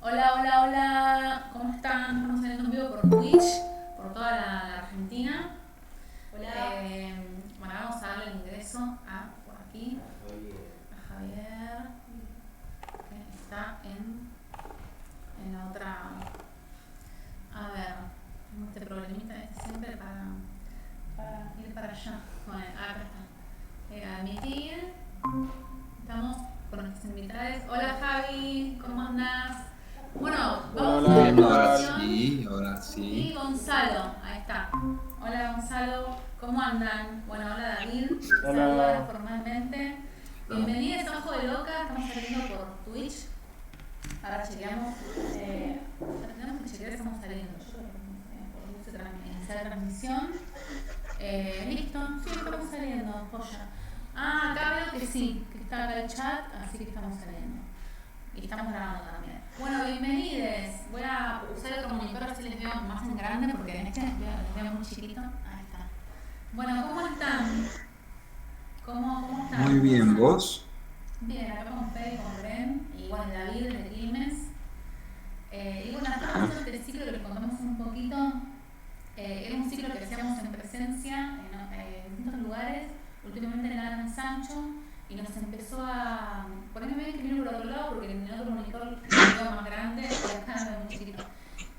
Hola, hola, hola, ¿cómo están? Estamos saliendo en vivo por Twitch, por toda la Argentina. Hola. Bueno, vamos a darle el ingreso por aquí, a Javier, que está en la otra. A ver, tengo este problemita siempre para ir para allá. Bueno, acá está. Admitir, estamos con nuestros invitados. Hola Javi, ¿cómo andás? Bueno, Hola, vamos a la hola, ¿qué Bien. tal? presentación. Ahora Y sí. Gonzalo, ahí está. Hola Gonzalo, ¿cómo andan? Bueno, hola David, que te saluda Hola. formalmente. Hola. Bienvenidos a Ojo de Loca, estamos saliendo por Twitch. Ahora chequeamos. Tenemos que chequear si estamos saliendo. Yo creo que iniciar transmisión. Listo, sí, estamos saliendo, joya. Acá veo que sí, que está acá el chat, así que estamos saliendo. Y estamos grabando también. Bueno, bienvenidos. Voy a usar otro monitor así les veo más en grande porque en este les veo muy chiquito. Ahí está. Bueno, ¿cómo están? ¿Cómo Muy están, bien, Gonzalo? ¿vos? Bien, acá con Fede y con Bren. Y bueno, David de Quilmes. Y bueno, estamos haciendo este ciclo que les contamos un poquito. Era un ciclo que hacíamos en presencia en distintos lugares, últimamente en Alan Sancho, y nos empezó a. Poneme bien que miro por otro lado porque en el otro monitor lo veo más grande y acá lo veo muy chiquito.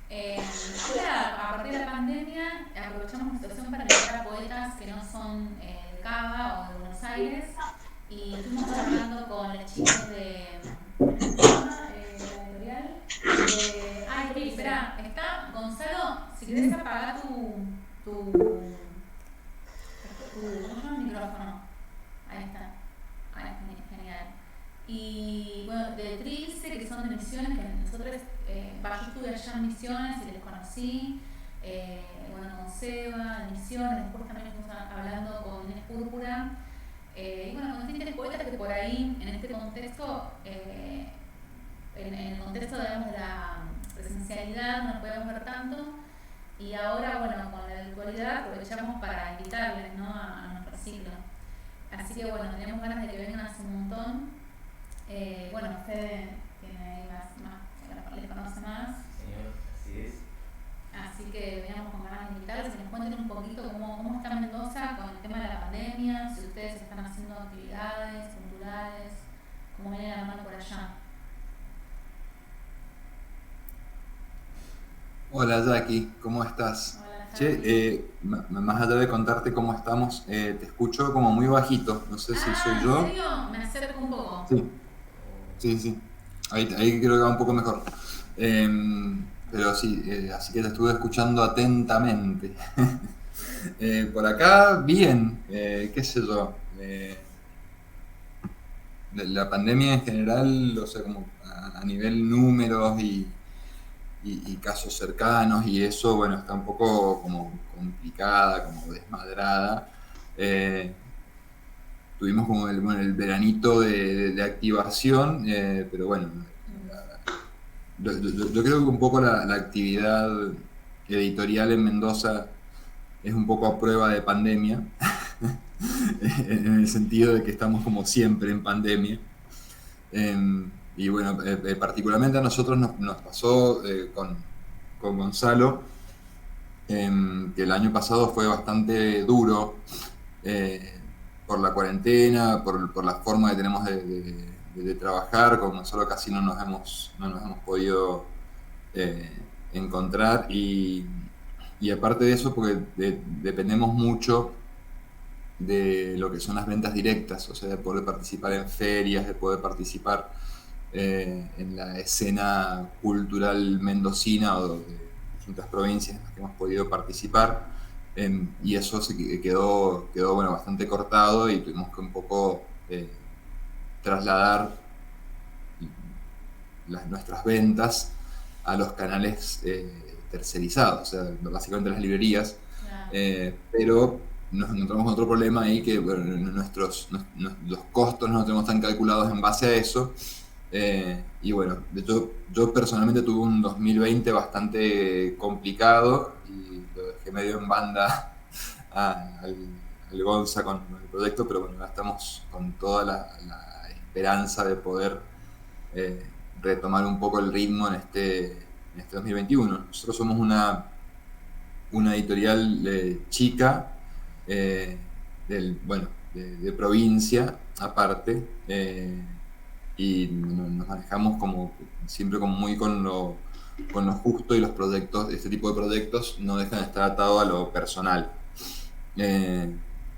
Ahora, a partir de la pandemia, aprovechamos la situación para invitar a poetas que no son de Cava o de Buenos Aires y estuvimos charlando con las chicas de. ¿Cómo se llama? La editorial. Ay, espera, está Gonzalo, si querés apagar tu, ¿cómo se llama? Micrófono. Ahí está. Ahí, genial. Y bueno, de Trilce, que son de Misiones, que nosotros, yo estuve allá en Misiones y les conocí, bueno, con Seba, en Misiones, después también estuvimos hablando con Inés Púrpura, y bueno, con distintos poetas que por ahí, en este contexto, en el contexto digamos, de la presencialidad no nos podemos ver tanto, y ahora, bueno, con la virtualidad aprovechamos para invitarles, ¿no? a nuestro ciclo. Así que bueno, teníamos ganas de que vengan hace un montón. Bueno, Fede tiene ahí más, les conoce más. Señor, así es. Así que veníamos con ganas de invitarles y nos cuenten un poquito cómo está Mendoza con el tema de la pandemia, si ustedes están haciendo actividades culturales, cómo viene la mano por allá. Hola Jackie, ¿cómo estás? Hola Che, Javi. más allá de contarte cómo estamos, te escucho como muy bajito. No sé si soy ¿En yo. serio? Me acerco un poco. Sí, sí, sí. Ahí creo que va un poco mejor. Pero sí, así que te estuve escuchando atentamente. Por acá, bien, qué sé yo. La pandemia en general, o sea, como a nivel números y casos cercanos y eso, bueno, está un poco como complicada, como desmadrada. Eh, Tuvimos como bueno, el veranito de activación, pero bueno, yo creo que un poco la actividad editorial en Mendoza es un poco a prueba de pandemia, en el sentido de que estamos como siempre en pandemia. Y bueno, particularmente a nosotros nos pasó con Gonzalo, que el año pasado fue bastante duro eh, por la cuarentena, por la forma que tenemos de trabajar. Con Gonzalo casi no nos hemos podido encontrar y aparte de eso, porque dependemos mucho de lo que son las ventas directas, o sea, de poder participar en ferias, de poder participar en la escena cultural mendocina o de distintas provincias en las que hemos podido participar. Y eso quedó bueno, bastante cortado y tuvimos que un poco trasladar nuestras ventas a los canales tercerizados, o sea, básicamente las librerías, Claro. pero nos encontramos con otro problema ahí que bueno, los costos no los tenemos tan calculados en base a eso. Y bueno, de hecho, yo personalmente tuve un 2020 bastante complicado y lo dejé medio en banda al Gonza con el proyecto, pero bueno, ahora estamos con toda la esperanza de poder retomar un poco el ritmo en este 2021. Nosotros somos una editorial chica, bueno, de provincia aparte, y nos manejamos como siempre como muy con lo justo, y los proyectos, este tipo de proyectos no dejan de estar atados a lo personal.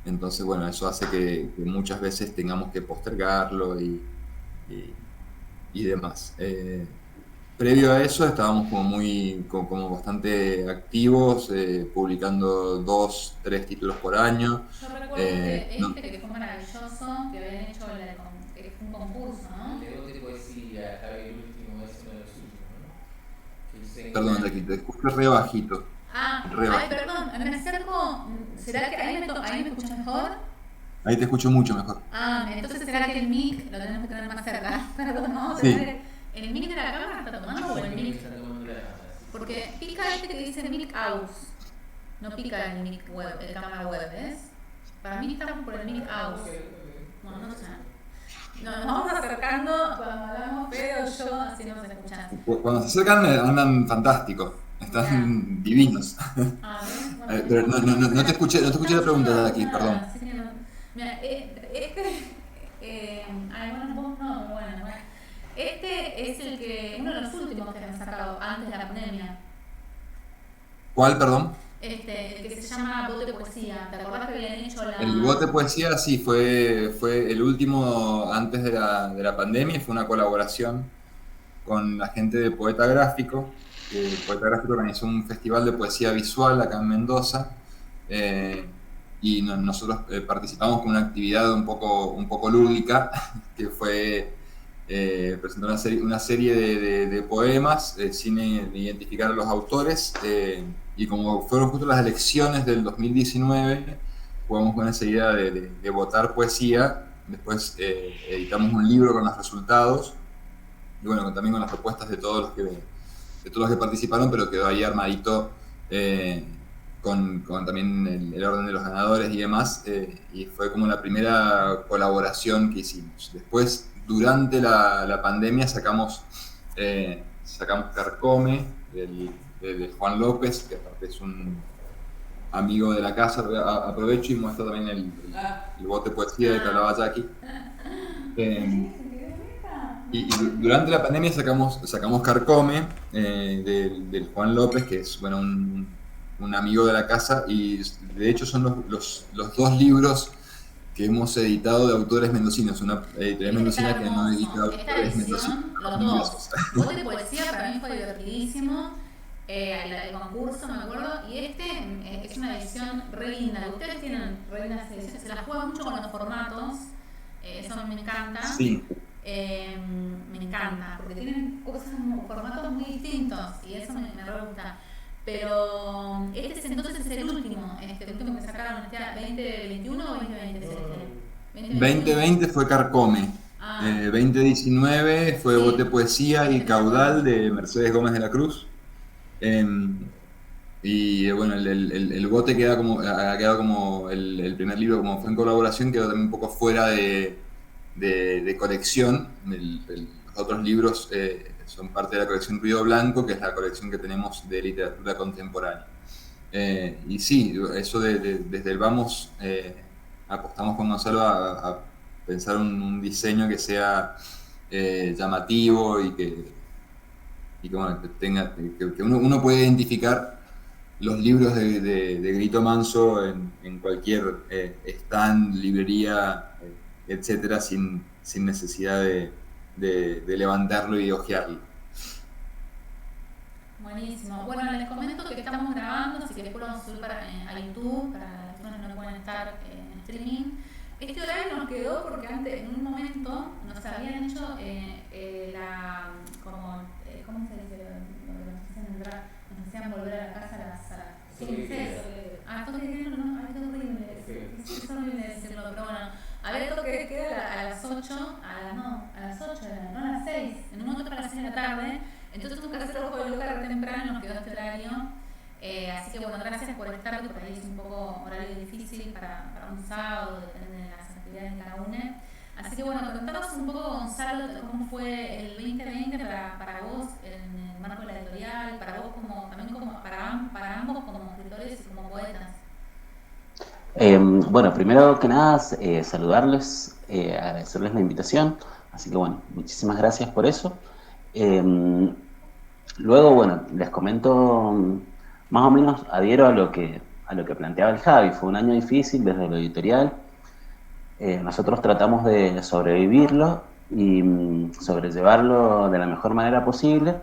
Entonces, bueno, eso hace que muchas veces tengamos que postergarlo y- y demás. Previo a eso estábamos como bastante activos, publicando 2, 3 títulos por año. Yo recuerdo No, que fue maravilloso, que habían hecho que fue un concurso, ¿no? Leo de poesía, acá el último, es uno de los últimos, ¿no? Que hice en perdón, Jackie, te escucho re bajito. Re Ay, bajito. perdón, me acerco. ¿Será que ahí me escuchas mejor? Ahí te escucho mucho mejor. Entonces será que el mic lo tenemos que tener más cerca. Perdón, vamos a Sí. tener. ¿El mic de la cámara está tomando o el mic? Está tomando la cámara, sí. Porque pica que dice mic aus. No pica el mic web, el cámara web, ¿ves? Para mí estamos por el mic aus. Bueno, no sé. Nos vamos acercando cuando hablamos Pedro o yo, así nos escuchás. Cuando se acercan andan fantásticos, están divinos. Ver, Pero no te escuché la pregunta de aquí, perdón. Así que no. Mira, ay, bueno, vos no, pero bueno. Este es uno de los últimos que han sacado antes de la pandemia. ¿Cuál, perdón? El que se llama Bote Poesía. ¿Te acordás que habían hecho la...? El Bote Poesía sí fue el último antes de la pandemia, fue una colaboración con la gente de Poeta Gráfico. Poeta Gráfico organizó un festival de poesía visual acá en Mendoza, y nosotros participamos con una actividad un poco lúdica, que fue presentar una serie de poemas sin identificar a los autores, y como fueron justo las elecciones del 2019, jugamos con esa idea de votar poesía. Después editamos un libro con los resultados, y bueno, también con las propuestas de todos los que participaron, pero quedó ahí armadito, con también el orden de los ganadores y demás, y fue como la primera colaboración que hicimos. Después, durante la pandemia, sacamos Carcome, de Juan López, que aparte es un amigo de la casa. Aprovecho y muestro también el Bote Poesía de que hablaba Jackie. Y durante la pandemia sacamos Carcome, del Juan López, que es, bueno, un amigo de la casa, y de hecho son los dos libros que hemos editado de autores mendocinos, una editorial mendocina que no edita autores mendocinos. Los dos. Bote de Poesía para mí fue divertidísimo, el concurso, me acuerdo, y es una edición re linda. Ustedes tienen re lindas ediciones, se las juegan mucho con los formatos, eso a mí me encanta. Sí. Me encanta, porque tienen formatos muy distintos, y eso me re gusta. Pero entonces es el último que sacaron, 2021 o 2020. 2020 fue Carcome, 2019 fue Bote Poesía y Caudal de Mercedes Gómez de la Cruz. Y bueno, el Bote ha quedado como el primer libro, como fue en colaboración, quedó también un poco fuera de colección. Los otros libros son parte de la colección Ruido Blanco, que es la colección que tenemos de literatura contemporánea. Y sí, eso desde el vamos, apostamos con Gonzalo a pensar un diseño que sea llamativo, y que bueno, que uno puede identificar los libros de Grito Manso en cualquier stand, librería, etcétera, sin necesidad de levantarlo y hojearlo. Buenísimo. Bueno, les comento que estamos grabando, así que después lo vamos a subir a YouTube, para las personas que no pueden estar en streaming. Este horario nos quedó porque antes, en un momento, nos habían hecho ¿cómo se dice? Nos hacían volver a la casa a las 15. Toque de queda, no, ay, qué horrible. Es horrible decirlo, pero bueno. A ver, toque de queda a las 8, no a las 6, en un momento a las 6 de la tarde. Entonces tuvimos que hacer ojo de lugar temprano, nos quedó este horario. Así que bueno, gracias por estar, porque por ahí es un poco horario difícil para un sábado, depende de las actividades de cada uno. Así que bueno, contanos un poco, Gonzalo, cómo fue el 2020 para vos en el marco de la editorial, para vos como, también como para ambos como escritores y como poetas. Bueno, primero que nada, saludarles, agradecerles la invitación. Así que bueno, muchísimas gracias por eso. Eh, Luego, bueno, les comento más o menos, adhiero a lo que planteaba el Javi. Fue un año difícil desde lo editorial. Nosotros tratamos de sobrevivirlo y sobrellevarlo de la mejor manera posible.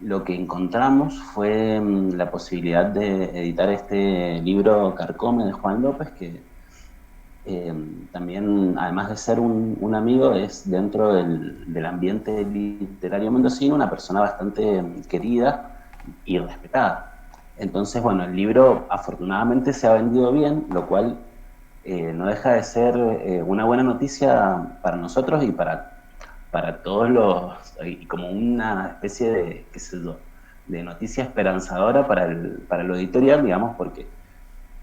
Lo que encontramos fue la posibilidad de editar este libro Carcome de Juan López, que también, además de ser un amigo, es dentro del ambiente literario mendocino una persona bastante querida y respetada. Entonces, bueno, el libro afortunadamente se ha vendido bien, lo cual no deja de ser una buena noticia para nosotros y para todos y como una especie de, qué sé yo, de noticia esperanzadora para lo editorial, digamos, porque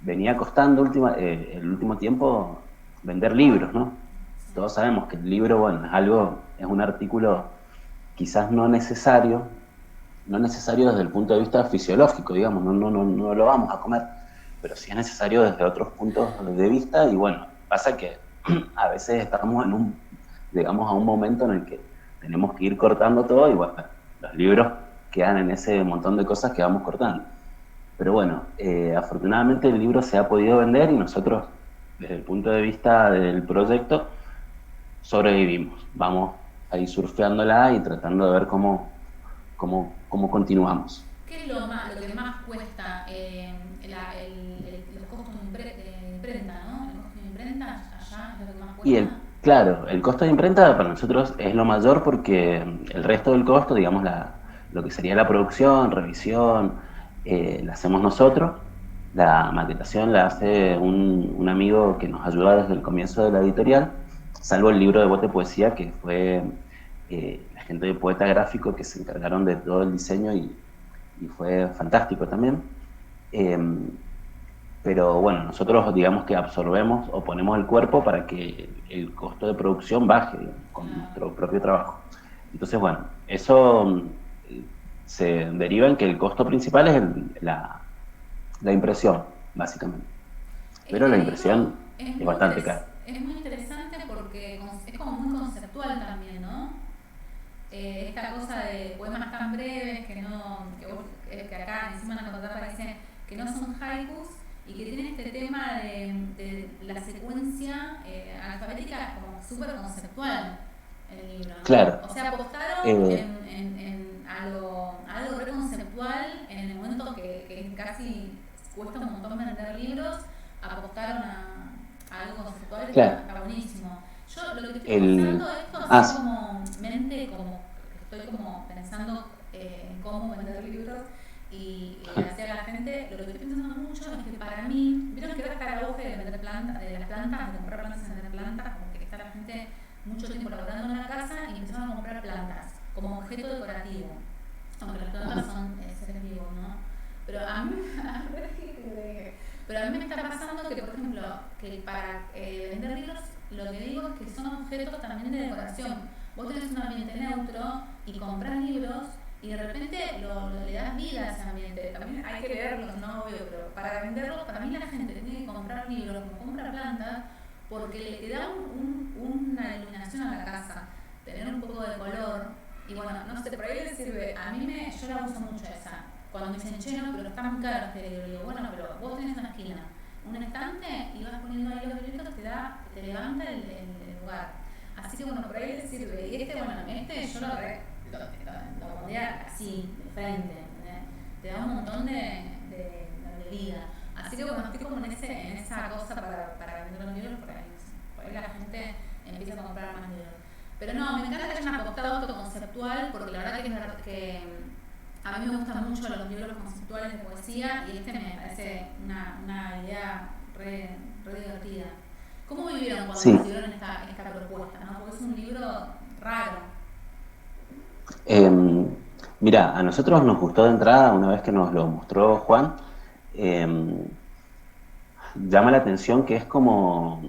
venía costando el último tiempo vender libros, ¿no? Todos sabemos que el libro, bueno, es un artículo quizás no necesario desde el punto de vista fisiológico, digamos, no lo vamos a comer, pero sí es necesario desde otros puntos de vista. Y bueno, pasa que a veces estamos digamos, a un momento en el que tenemos que ir cortando todo y bueno, los libros quedan en ese montón de cosas que vamos cortando. Pero bueno, afortunadamente el libro se ha podido vender y nosotros, desde el punto de vista del proyecto, sobrevivimos. Vamos ahí surfeándola y tratando de ver cómo continuamos. ¿Qué es lo que más cuesta los costos de imprenta, ¿no? El costo de imprenta allá es lo que más cuesta. Claro, el costo de imprenta para nosotros es lo mayor porque el resto del costo, digamos, lo que sería la producción, revisión, la hacemos nosotros. La maquetación la hace un amigo que nos ayuda desde el comienzo de la editorial, salvo el libro de Bote Poesía, que fue la gente de Poeta Gráfico que se encargaron de todo el diseño y fue fantástico también. Pero bueno, nosotros digamos que absorbemos o ponemos el cuerpo para que el costo de producción baje, digamos, con nuestro propio trabajo. Entonces, bueno, eso se deriva en que el costo principal es la impresión, básicamente. Pero la impresión es bastante cara. Es muy interesante porque es como muy conceptual también, ¿no? Esta cosa de poemas tan breves que acá encima en la contratapa parece que no son haikus y que tienen este tema de la secuencia alfabética como súper conceptual en el libro, ¿no? Claro. O sea, apostaron a algo re conceptual en el momento que casi cuesta un montón vender libros, apostaron a algo conceptual. Claro. Está buenísimo. Yo lo que estoy pensando esto así como mente, como estoy como pensando en cómo vender libros y hacia la gente, lo que estoy pensando mucho es que para mí, vieron que ahora está el auge de vender plantas, de las plantas, de comprar plantas y vender plantas, como que está la gente mucho tiempo laborando en la casa y empezaron a comprar plantas como objeto decorativo, aunque las plantas son seres vivos, ¿no? Pero a mí me está pasando que, por ejemplo, que para vender libros, lo que digo es que son objetos también de decoración. Vos tenés un ambiente neutro y compras libros y de repente le das vida a ese ambiente. También hay que leerlos, no obvio, pero para venderlos, para mí la gente tiene que comprar libros como compra plantas porque le da una iluminación a la casa, tener un poco de color. Y bueno, no sé, por ahí les sirve. Yo la uso mucho esa. Cuando me dicen, che, no, pero está muy caro este libro, digo, bueno, pero vos tenés una esquina, un estante y vas poniendo ahí los libritos, te levanta el lugar. Así que bueno, por ahí les sirve. Y yo lo pondría así, de frente, ¿entendés? Te da un montón de vida. Así que bueno, estoy como en esa cosa para vender los libros, por ahí la gente empieza a comprar más libros. Pero no, me encanta que hayan apostado a esto conceptual, porque la verdad que a mí me gustan mucho los libros conceptuales de poesía y este me parece una idea re divertida. ¿Cómo vivieron cuando recibieron esta propuesta, ¿no? Porque es un libro raro. Mira, a nosotros nos gustó de entrada una vez que nos lo mostró Juan. Llama la atención que es como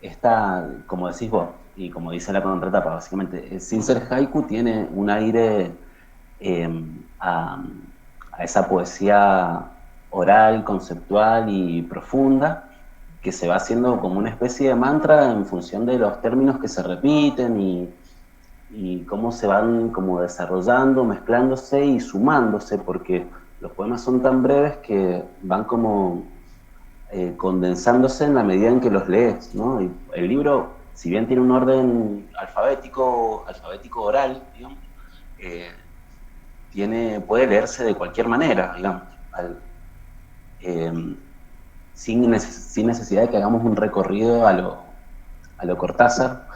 decís vos, y como dice la contratapa, básicamente, sin ser haiku, tiene un aire a, a esa poesía oral, conceptual y profunda, que se va haciendo como una especie de mantra en función de los términos que se repiten y cómo se van como desarrollando, mezclándose y sumándose, porque los poemas son tan breves que van como condensándose en la medida en que los lees, ¿no? Y el libro, si bien tiene un orden alfabético oral, digamos, puede leerse de cualquier manera, digamos, sin necesidad de que hagamos un recorrido a lo Cortázar,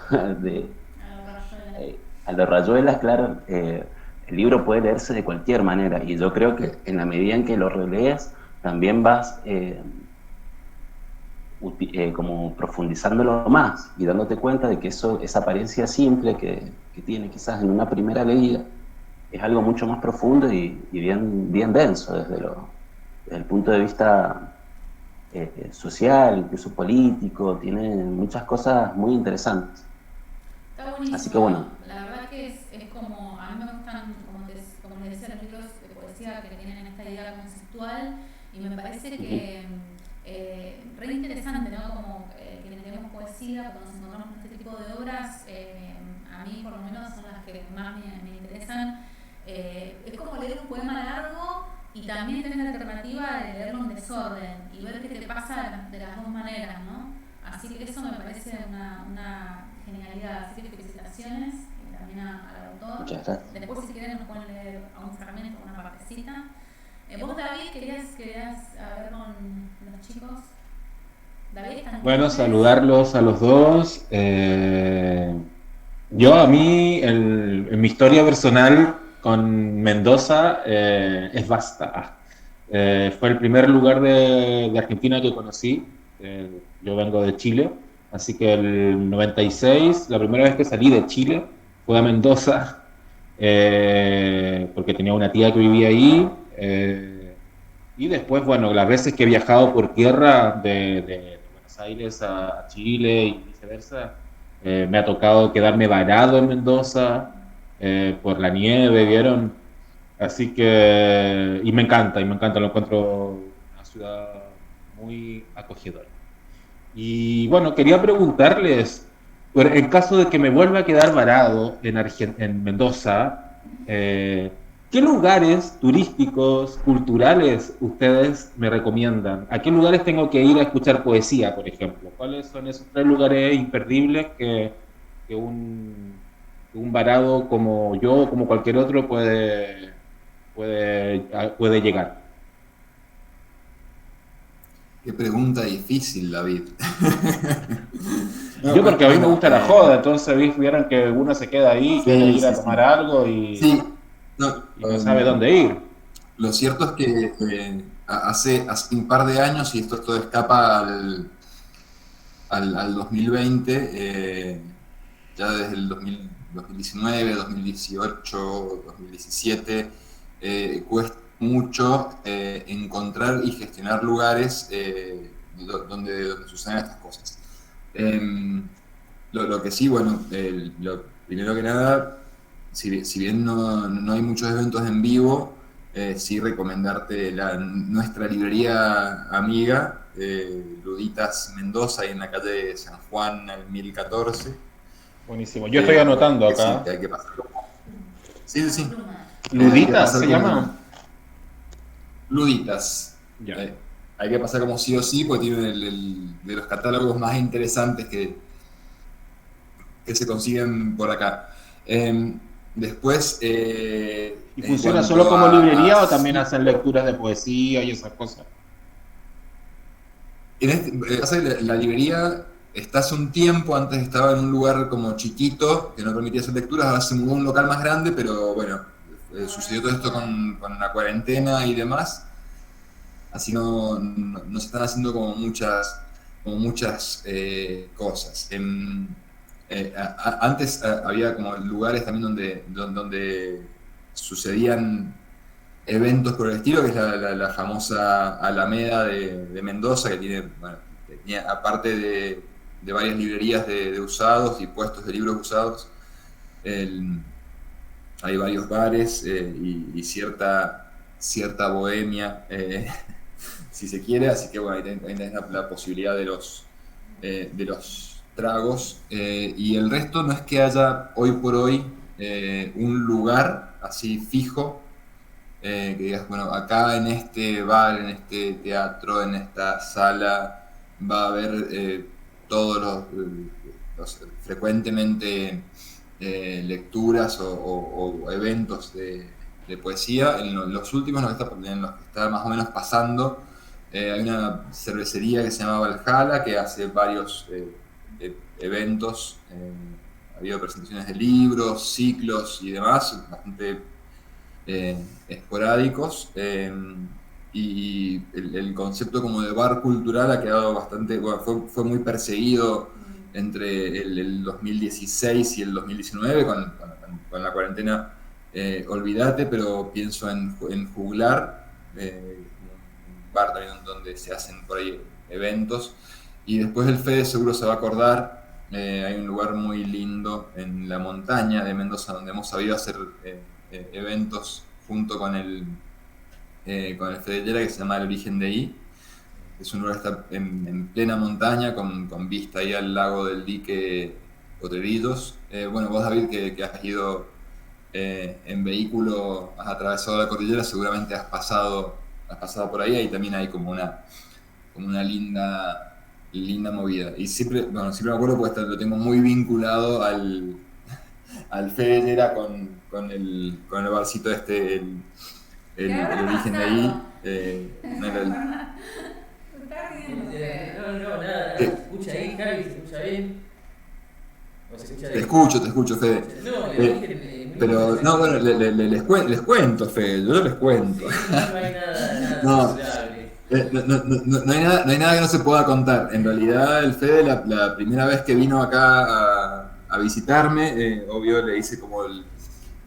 a lo Rayuela, claro. El libro puede leerse de cualquier manera, y yo creo que en la medida en que lo relees, también vas como profundizándolo más y dándote cuenta de que esa apariencia simple que tiene quizás en una primera leída es algo mucho más profundo y bien denso desde el punto de vista social, incluso político. Tiene muchas cosas muy interesantes. Está buenísimo. Así que bueno. La verdad que es como, a mí me gustan, como les decía, los libros de poesía que tienen esta idea conceptual, y me parece que re interesante, ¿no? Como quienes leemos poesía, cuando nos encontramos con este tipo de obras, a mí por lo menos son las que más me interesan. Es como leer un poema largo y también tener la alternativa de leerlo en desorden y ver qué te pasa de las dos maneras, ¿no? Así que eso me parece una genialidad. Así que felicitaciones también al autor. Muchas gracias. Después, si quieren, nos pueden leer a un fragmento, una partecita. Vos, David, querías hablar con los chicos. David, bueno, saludarlos a los dos. A mí, en mi historia personal con Mendoza es vasta. Fue el primer lugar de Argentina que conocí. Yo vengo de Chile, así que el 96, la primera vez que salí de Chile fue a Mendoza, porque tenía una tía que vivía ahí. Y después, bueno, las veces que he viajado por tierra de Buenos Aires a Chile y viceversa, me ha tocado quedarme varado en Mendoza por la nieve, ¿vieron? Así que, y me encanta, lo encuentro una ciudad muy acogedora. Y bueno, quería preguntarles, en caso de que me vuelva a quedar varado en Mendoza, ¿qué lugares turísticos, culturales ustedes me recomiendan? ¿A qué lugares tengo que ir a escuchar poesía, por ejemplo? ¿Cuáles son esos 3 lugares imperdibles que un varado como yo o como cualquier otro puede llegar? Qué pregunta difícil, David. Yo porque a mí me gusta la joda, entonces vieron que uno se queda ahí, quiere ir a tomar algo y... Sí. y no sabe dónde ir. Lo cierto es que hace un par de años, y esto todo escapa al 2020, ya desde el 2019, 2018, 2017, cuesta mucho encontrar y gestionar lugares donde suceden estas cosas. Lo que sí, bueno, lo primero que nada, si bien no hay muchos eventos en vivo, sí recomendarte nuestra librería amiga, Luditas Mendoza, ahí en la calle de San Juan al 1014. Buenísimo, yo estoy anotando acá. Sí, que hay que pasar. Sí. ¿Luditas se llama? Luditas. Ya. Hay que pasar como sí o sí, porque tiene de los catálogos más interesantes que se consiguen por acá. Después... ¿Y funciona solo como librería o también hacen lecturas de poesía y esas cosas? La librería está hace un tiempo, antes estaba en un lugar como chiquito, que no permitía hacer lecturas, ahora se mudó a un local más grande, pero bueno, sucedió todo esto con la cuarentena y demás, así no se están haciendo como muchas cosas. Antes había como lugares también donde sucedían eventos por el estilo, que es la famosa Alameda de Mendoza, que tiene, aparte de varias librerías de usados y puestos de libros usados. Hay varios bares y cierta bohemia, si se quiere, así que bueno, ahí tenés la posibilidad de los tragos, y el resto no es que haya hoy por hoy un lugar así fijo, que digas, bueno, acá en este bar, en este teatro, en esta sala va a haber todos frecuentemente lecturas o eventos de poesía. En los últimos, en los que está más o menos pasando, hay una cervecería que se llama Valhalla, que hace varios eventos. Ha habido presentaciones de libros, ciclos y demás, bastante esporádicos. Y el concepto como de bar cultural ha quedado bastante, bueno, fue muy perseguido entre el 2016 y el 2019 con la cuarentena. Olvídate, pero pienso en Juglar, un bar también donde se hacen por ahí eventos. Y después el Fede seguro se va a acordar, hay un lugar muy lindo en la montaña de Mendoza donde hemos sabido hacer eventos junto con el Fede Llera, que se llama El Origen de I. Es un lugar que está en plena montaña, con vista ahí al lago del dique Potrerillos. Bueno, vos, David, que has ido en vehículo, has atravesado la cordillera, seguramente has pasado por ahí también hay como una linda movida. Y siempre me acuerdo porque lo tengo muy vinculado al Fede Llera con el barcito este, el Origen de I. No, nada. ¿Se escucha ahí, Javi? ¿Se escucha bien? ¿O se escucha bien? Te escucho, Fede. No, pero, no, bueno, les cuento, Fede, yo les cuento. Sí, no hay nada No. censurable. No hay nada que no se pueda contar. En realidad, el Fede, la primera vez que vino acá a visitarme, obvio, le hice como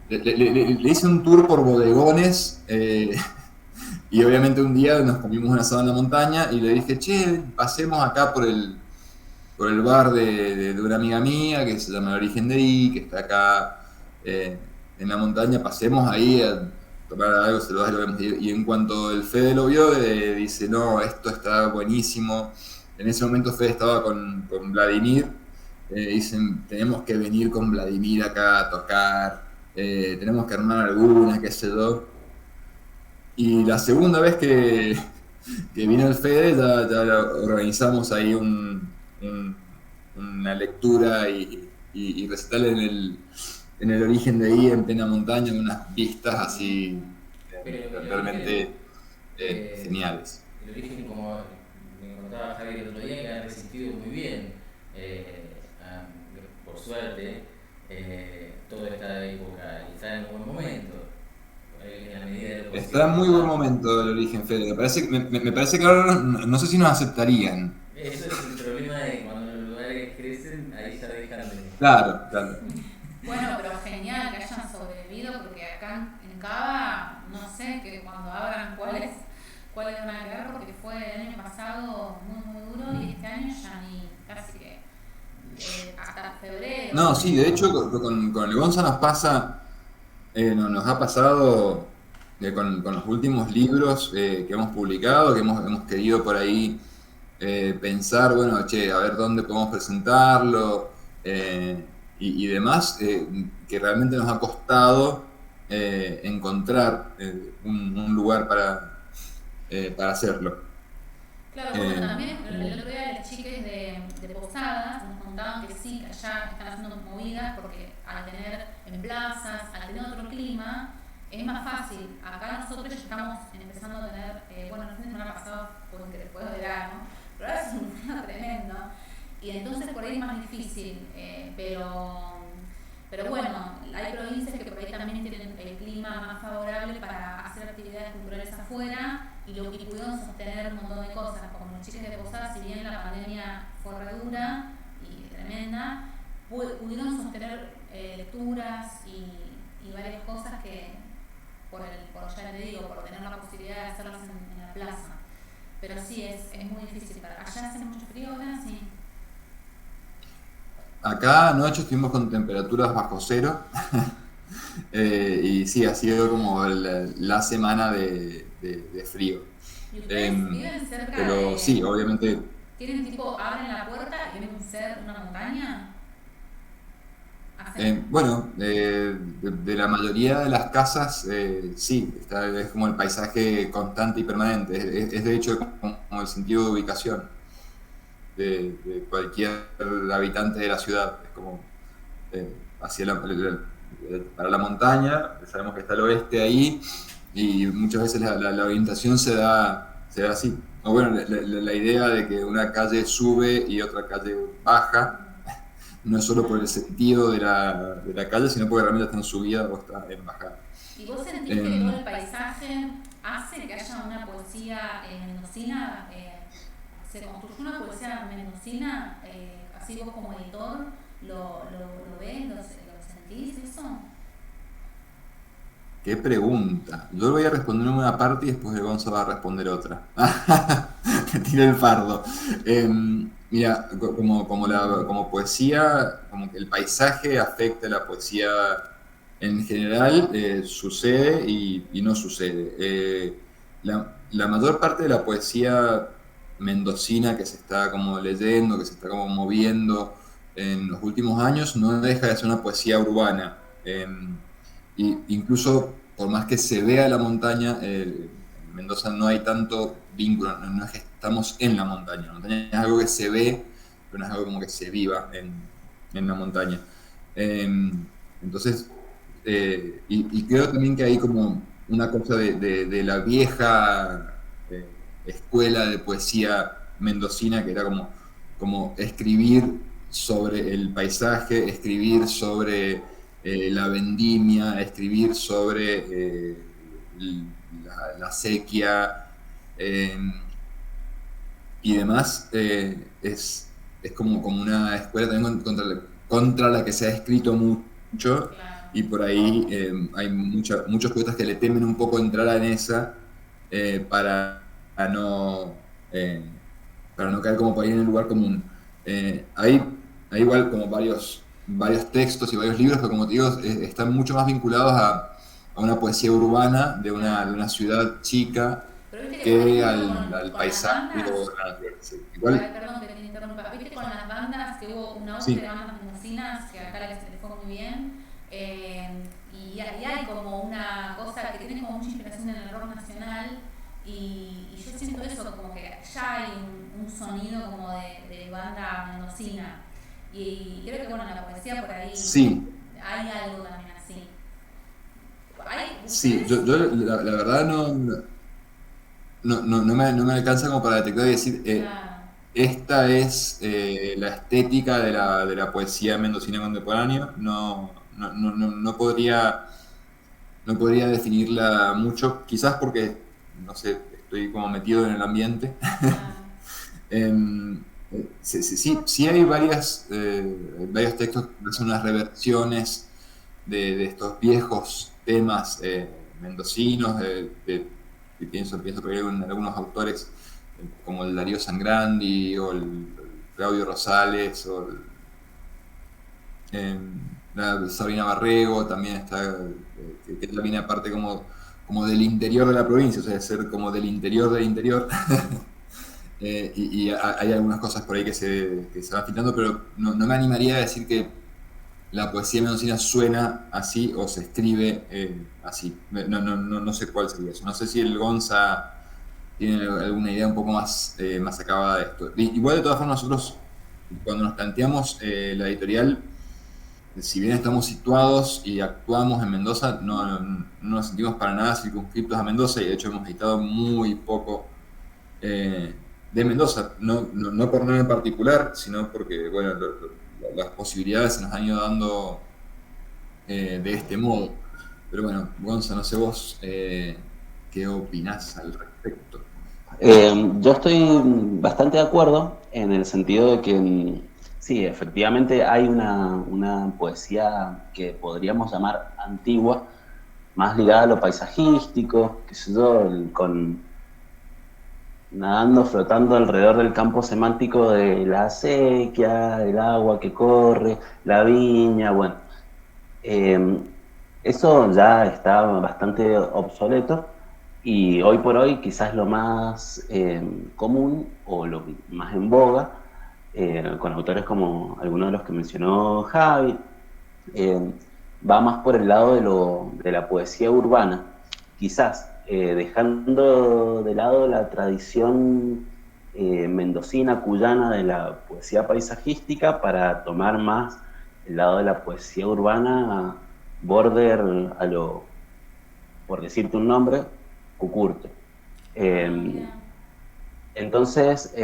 le hice un tour por bodegones, y obviamente un día nos comimos un asado en la montaña y le dije, che, pasemos acá por el bar de una amiga mía que se llama El Origen de I, que está acá en la montaña, pasemos ahí a tomar algo, se lo vemos. Y en cuanto el Fede lo vio, dice, no, esto está buenísimo. En ese momento Fede estaba con Vladimir, dicen, tenemos que venir con Vladimir acá a tocar, tenemos que armar alguna, qué sé yo. Y la segunda vez que vino el Fede, ya organizamos ahí una lectura y recital en el Origen de I, en plena montaña, unas vistas así realmente geniales. El Origen, como me contaba Javier el otro día, que han resistido muy bien, por suerte, toda esta época, y está en un buen momento. En la medida de lo posible. Está en muy buen momento El Origen, Fede. Me parece que ahora no sé si nos aceptarían. Eso es el problema de cuando los lugares crecen, ahí ya dejan de... Claro. Bueno, pero genial que hayan sobrevivido, porque acá en Cava, no sé, que cuando abran cuáles van a quedar, porque fue el año pasado muy duro y este año ya ni casi que hasta febrero. No, sí, de hecho con el Gonza nos pasa, nos ha pasado con los últimos libros que hemos publicado, que hemos querido por ahí pensar, bueno, che, a ver dónde podemos presentarlo, y demás, que realmente nos ha costado encontrar un lugar para hacerlo. Claro, bueno, también el otro día las chicas de Posadas nos contaban que sí, que allá están haciendo movidas porque al tener en plazas, al tener otro clima, es más fácil. Acá nosotros ya estamos empezando a tener, bueno, el fin de semana pasado fue después de verano, pero ahora es un frío tremendo. Y entonces por ahí es más difícil, pero bueno, hay provincias que por ahí también tienen el clima más favorable para hacer actividades culturales afuera y pudieron sostener un montón de cosas, como los chicos de Posadas, si bien la pandemia fue re dura y tremenda, pudieron sostener lecturas y varias cosas que ya te digo, por tener la posibilidad de hacerlas en la plaza. Pero sí, es muy difícil. Allá hace mucho frío ahora, sí. Acá anoche estuvimos con temperaturas bajo cero. Y sí, ha sido como la semana de frío. ¿Y ustedes Em, viven cerca pero sí, de... obviamente. ¿Tienen tipo, abren la puerta y ven ser una montaña? ¿Hacen? Bueno, de la mayoría de las casas, sí, es como el paisaje constante y permanente. Es de hecho como el sentido de ubicación de cualquier habitante de la ciudad. Es como hacia para la montaña, sabemos que está al oeste ahí, y muchas veces la orientación se da así. O bueno, la idea de que una calle sube y otra calle baja, no es solo por el sentido de la calle, sino porque realmente está en subida o está en bajada. ¿Y vos sentís que todo Em, el paisaje hace que haya una poesía mendocina? ¿Se construyó una poesía mendocina? Así vos como editor, ¿lo ves? ¿Lo sentís eso? Qué pregunta. Yo voy a responder una parte y después el Gonzo va a responder otra. Me tiré el fardo. Mira, como poesía, como que el paisaje afecta a la poesía en general, sucede y no sucede. La mayor parte de la poesía mendocina que se está como leyendo, que se está como moviendo en los últimos años, no deja de ser una poesía urbana. Y incluso, por más que se vea la montaña, en Mendoza no hay tanto vínculo, no es que estamos en la montaña. La montaña es algo que se ve, pero no es algo como que se viva en la montaña. Eh, entonces, y creo también que hay como una cosa de la vieja escuela de poesía mendocina, que era como escribir sobre el paisaje, escribir sobre la vendimia, escribir sobre la sequía, eh, y demás. Es como una escuela también contra la que se ha escrito mucho, Claro. y por ahí hay muchos poetas que le temen un poco entrar en esa, para no, eh, para no caer como por ahí en el lugar común. Hay igual como varios textos y varios libros que, como te digo, están mucho más vinculados a una poesía urbana de una ciudad chica Pero viste que, por que ejemplo, al con las paisaje bandas, o a la naturaleza. ay, Igual, perdón que te interrumpa, viste con las bandas que hubo un auge de sí, bandas mendocinas que acá les fue muy bien, y hay como una cosa que tiene como mucha inspiración en el rock nacional, y yo siento eso, como que ya hay un sonido como de banda mendocina, y creo que bueno, en la poesía por ahí sí, hay algo también así. ¿Hay sí. ustedes? Yo la verdad no me alcanza como para detectar y decir, Claro. esta es la estética de la poesía mendocina contemporánea. No podría definirla mucho, quizás porque, no sé, estoy como metido en el ambiente. Claro. Em, sí hay varios textos que son unas reversiones de estos viejos temas mendocinos, y pienso por ahí en algunos autores como el Darío Sangrandi o el Claudio Rosales o eh, la Sabrina Barrego también está, que también aparte como del interior de la provincia, o sea, de ser como del interior del interior. Y hay algunas cosas por ahí que se van filtrando, pero no me animaría a decir que la poesía mendocina suena así o se escribe así. No sé cuál sería eso. No sé si el Gonza tiene alguna idea un poco más acabada de esto. Igual, de todas formas, nosotros, cuando nos planteamos la editorial, si bien estamos situados y actuamos en Mendoza, no nos sentimos para nada circunscriptos a Mendoza, y de hecho hemos editado muy poco eh, de Mendoza, no por nada en particular, sino porque bueno, las posibilidades se nos han ido dando de este modo. Pero bueno, Gonza, no sé vos qué opinás al respecto. Yo estoy bastante de acuerdo en el sentido de que sí, efectivamente hay una poesía que podríamos llamar antigua, más ligada a lo paisajístico, qué sé yo, con nadando, flotando alrededor del campo semántico de la acequia, el agua que corre, la viña, bueno. Eso ya está bastante obsoleto y hoy por hoy quizás lo más común o lo más en boga, con autores como algunos de los que mencionó Javi, eh, va más por el lado de la poesía urbana, quizás dejando de lado la tradición mendocina, cuyana de la poesía paisajística para tomar más el lado de la poesía urbana, border a lo, por decirte un nombre, Cucurte. Eh, entonces,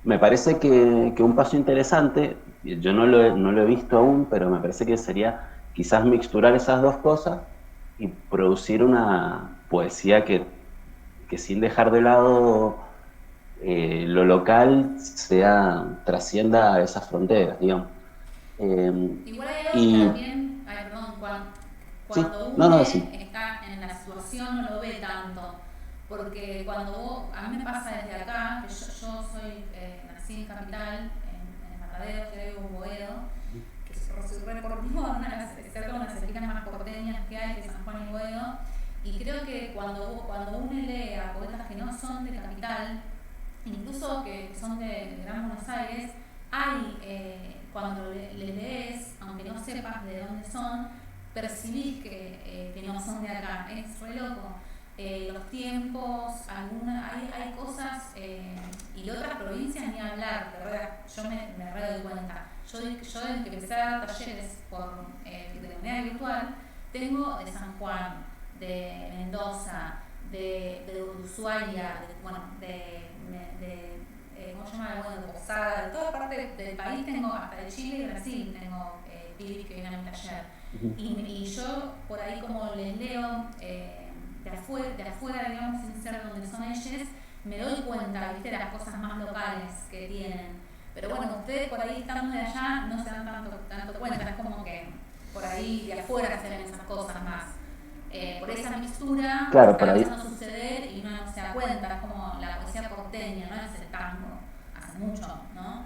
me parece que un paso interesante, yo no lo he visto aún, pero me parece que sería quizás mixturar esas dos cosas y producir una poesía que sin dejar de lado lo local trascienda a esas fronteras, digamos. Igual hay algo que Y también, ay, perdón, sí, cuando no, uno sí. está en la situación no lo ve tanto, porque cuando a mí me pasa desde acá, que yo soy, nací en Capital, en Matadero, que vivo en Boedo, que es recorrido cerca de las esquinas más porteñas que hay, que es San Juan y Boedo, y creo que cuando uno lee a poetas que no son de Capital, incluso que son de Gran Buenos Aires, hay, cuando les lees, aunque no sepas de dónde son, percibís que no son de acá. Es re loco. Los tiempos, hay cosas, y de otras provincias ni hablar, de verdad, yo me re doy cuenta. Yo desde que empecé a dar talleres de manera virtual, tengo de San Juan, de Mendoza, de Ushuaia, ¿cómo se llama? Bueno, de Posada, de toda parte del país tengo, hasta de Chile y Brasil tengo pibis que vienen a mi taller. Y yo por ahí como les leo de afuera, digamos, sin ser donde son ellos, me doy cuenta, viste, de las cosas más locales que tienen. Pero bueno, ustedes por ahí estando de allá no se dan tanto cuenta, es como que por ahí de afuera se ven esas cosas más. Por esa mixtura Claro, está por ahí. empezando a suceder y uno no se da cuenta, es como la poesía porteña, no es el tango, hace mucho, ¿no?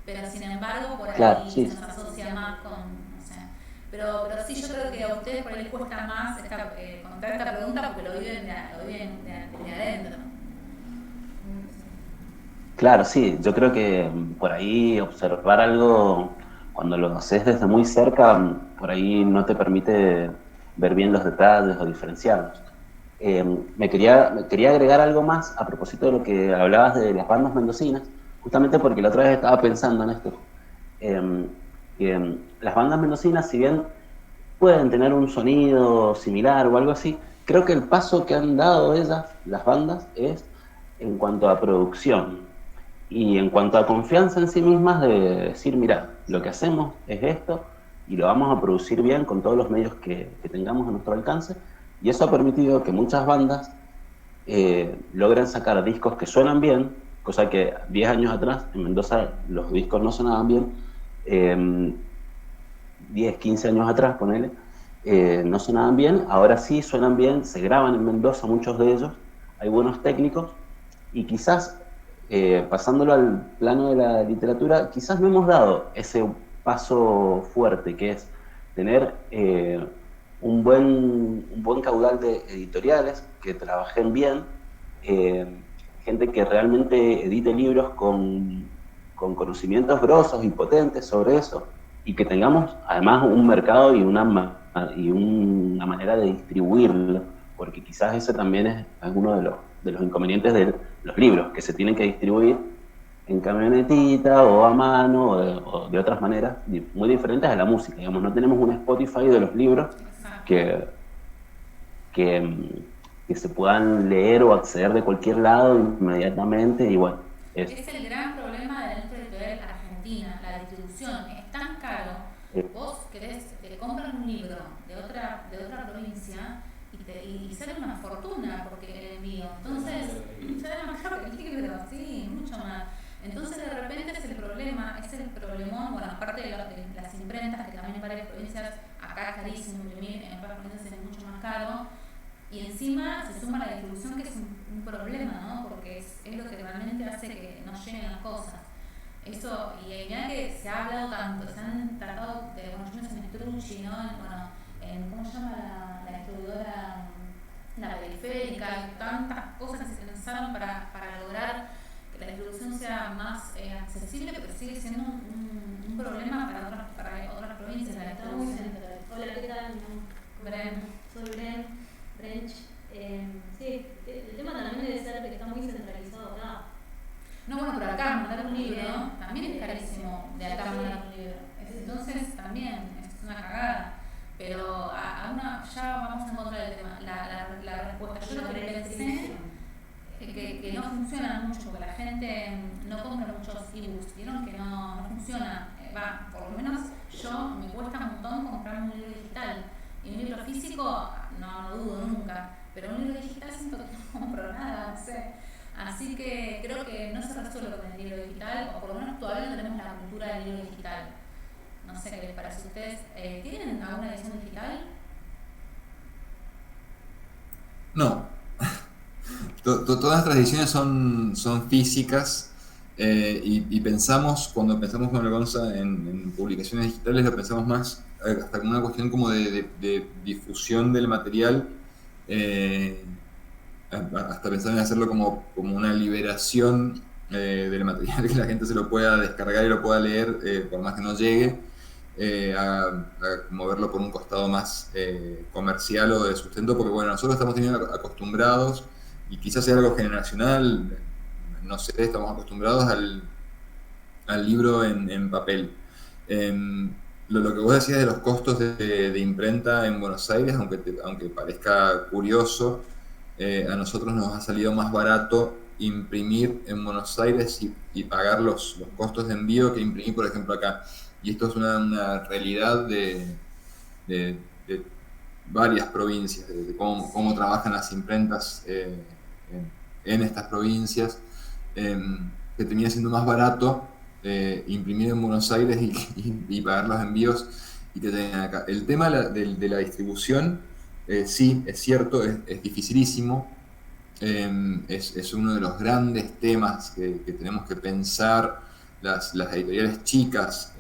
Pero sin embargo, por ahí Claro, sí. se nos asocia más con, no sé. Pero sí, yo creo que a ustedes por ahí les cuesta más contar esta pregunta porque lo viven de adentro. Claro, sí, yo creo que por ahí observar algo cuando lo haces desde muy cerca, por ahí no te permite ver bien los detalles o diferenciarlos. Me quería agregar algo más a propósito de lo que hablabas de las bandas mendocinas, justamente porque la otra vez estaba pensando en esto. Las bandas mendocinas, si bien pueden tener un sonido similar o algo así, creo que el paso que han dado ellas, las bandas, es en cuanto a producción. Y en cuanto a confianza en sí mismas, de decir, mira, lo que hacemos es esto y lo vamos a producir bien con todos los medios que tengamos a nuestro alcance. Y eso ha permitido que muchas bandas logren sacar discos que suenan bien, cosa que 10 años atrás en Mendoza los discos no sonaban bien. 10, 15 años atrás, ponele, no sonaban bien, ahora sí suenan bien, se graban en Mendoza muchos de ellos, hay buenos técnicos y quizás pasándolo al plano de la literatura, quizás no hemos dado ese paso fuerte que es tener un buen caudal de editoriales que trabajen bien, gente que realmente edite libros con conocimientos grosos y potentes sobre eso, y que tengamos además un mercado y una manera de distribuirlo, porque quizás ese también es uno de los inconvenientes de los libros, que se tienen que distribuir en camionetita o a mano o de otras maneras muy diferentes a la música. Digamos, no tenemos un Spotify de los libros que se puedan leer o acceder de cualquier lado inmediatamente y bueno. Es el gran problema de la industria editorial argentina, la distribución. Es tan caro. Vos te compran un libro de otra provincia y sale una fortuna porque el envío. Entonces, sale más caro que el libro, sí, mucho más. Entonces, de repente es el problemón, bueno, aparte de las imprentas, que también en varias provincias, acá es carísimo imprimir, en otras provincias es mucho más caro. Y encima se suma la distribución, que es un problema, ¿no? Porque es lleguen las cosas. Eso, y ya que se ha hablado tanto, se han tratado de, bueno, yo me Strucci, ¿no? ¿Cómo se llama la distribuidora? La periférica, tantas cosas que se pensaron para lograr que la distribución sea más accesible, pero sigue siendo un problema para otras provincias. Está muy central. Hola, ¿qué tal? Soy Brench. Sí, el tema también debe ser que está muy centralizado acá. No, bueno, pero acá mandar un libro también es carísimo de acá mandar un libro. Entonces también es una cagada. Pero ya vamos a encontrar el tema, la respuesta. Yo lo que pensé que no funciona mucho porque la gente no compra muchos ebooks. Vieron que no funciona. Por lo menos yo me cuesta un montón comprarme un libro digital. Y un libro físico no dudo nunca. Pero un libro digital siento que no compro nada, no sé. Así que creo que no se resuelve con el libro digital, o por lo menos todavía no tenemos la cultura del libro digital. No sé qué les parece a ustedes. ¿Tienen alguna edición digital? No. Todas nuestras ediciones son físicas y pensamos, cuando pensamos con Gonza en publicaciones digitales, lo pensamos más hasta como una cuestión como de difusión del material, hasta pensar en hacerlo como una liberación del material, que la gente se lo pueda descargar y lo pueda leer, por más que no llegue. A moverlo por un costado más comercial o de sustento, porque bueno, nosotros estamos teniendo acostumbrados, y quizás sea algo generacional, no sé, estamos acostumbrados al libro en papel. Lo que vos decías de los costos de imprenta en Buenos Aires, aunque parezca curioso, a nosotros nos ha salido más barato imprimir en Buenos Aires y pagar los costos de envío que imprimir, por ejemplo, acá. Y esto es una realidad de varias provincias, de cómo trabajan las imprentas en estas provincias, que termina siendo más barato imprimir en Buenos Aires y pagar los envíos y que tengan acá. El tema de la distribución, sí, es cierto, es dificilísimo. Es uno de los grandes temas que tenemos que pensar las editoriales chicas,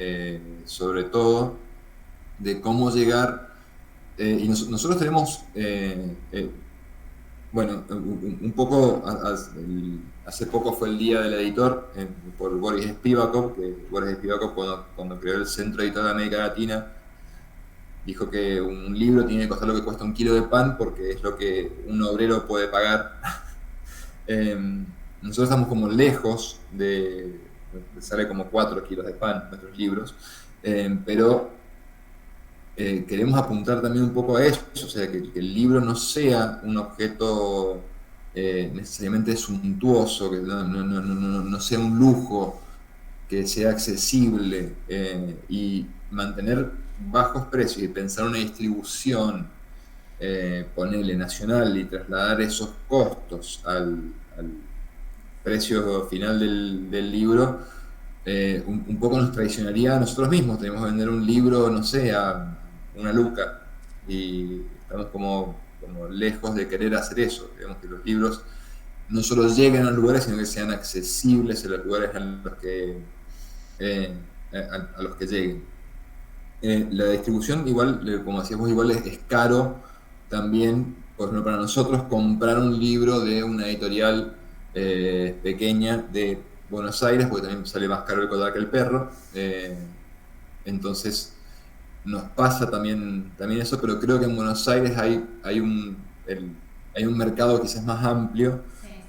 sobre todo, de cómo llegar. Y nosotros tenemos, bueno, un poco, hace poco fue el Día del Editor por Boris Spivakov, que Boris Spivakov cuando creó el Centro Editor de América Latina, dijo que un libro tiene que costar lo que cuesta un kilo de pan porque es lo que un obrero puede pagar. Nosotros estamos como lejos sale como 4 kilos de pan nuestros libros, pero queremos apuntar también un poco a eso, o sea, que el libro no sea un objeto necesariamente suntuoso, que no sea un lujo, que sea accesible, y mantener bajos precios y pensar una distribución, ponerle nacional y trasladar esos costos al precio final del libro, un poco nos traicionaría a nosotros mismos. Tenemos que vender un libro, no sé, a una luca, y estamos como lejos de querer hacer eso. Queremos que los libros no solo lleguen a los lugares, sino que sean accesibles a los lugares a los que lleguen. La distribución, igual, como decías vos, igual es caro también. Por ejemplo, para nosotros comprar un libro de una editorial pequeña de Buenos Aires, porque también sale más caro el collar que el perro, entonces nos pasa también eso, pero creo que en Buenos Aires hay un mercado quizás más amplio,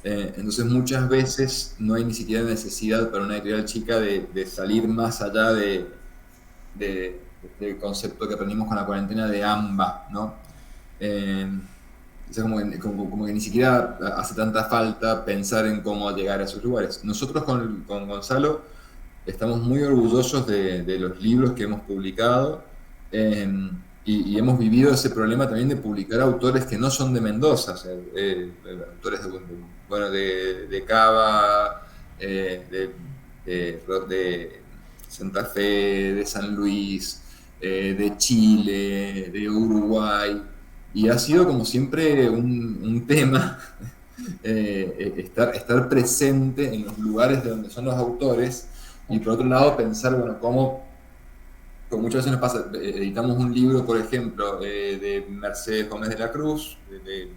entonces muchas veces no hay ni siquiera necesidad para una editorial chica de salir más allá del concepto que aprendimos con la cuarentena de AMBA, ¿no? O sea, como que ni siquiera hace tanta falta pensar en cómo llegar a esos lugares. Nosotros con Gonzalo estamos muy orgullosos de los libros que hemos publicado, y hemos vivido ese problema también de publicar autores que no son de Mendoza, o sea, autores de Cava, de Santa Fe, de San Luis, de Chile, de Uruguay. Y ha sido como siempre un tema estar presente en los lugares de donde son los autores, y por otro lado pensar, bueno, cómo muchas veces nos pasa, editamos un libro, por ejemplo, de Mercedes Gómez de la Cruz, de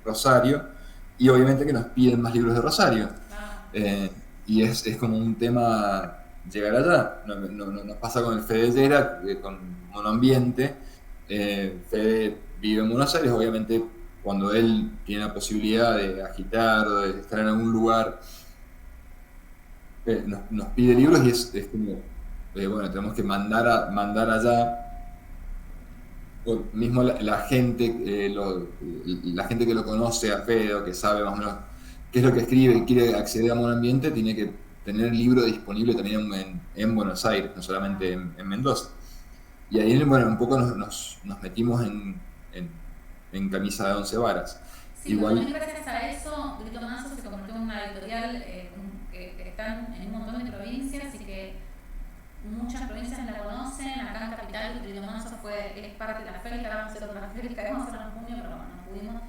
Rosario, y obviamente que nos piden más libros de Rosario. Y es como un tema llegar allá. Nos pasa con el Fede Llera, con Monoambiente. Fede vive en Buenos Aires, obviamente cuando él tiene la posibilidad de agitar o de estar en algún lugar, nos pide libros, y es como, bueno, tenemos que mandar allá. O mismo la gente, la gente que lo conoce a Fede, o que sabe más o menos qué es lo que escribe y quiere acceder a Monoambiente, tiene que tener el libro disponible también en Buenos Aires, no solamente en Mendoza. Y ahí, bueno, un poco nos metimos en camisa de 11 varas. Sí, igual, también gracias a eso, Grito Manso se convirtió en una editorial que está en un montón de provincias, y que muchas provincias la conocen. Acá en Capital, Grito Manso es parte de la feria, ahora vamos a hacer otra feria que vamos a hacer en junio, pero bueno, no pudimos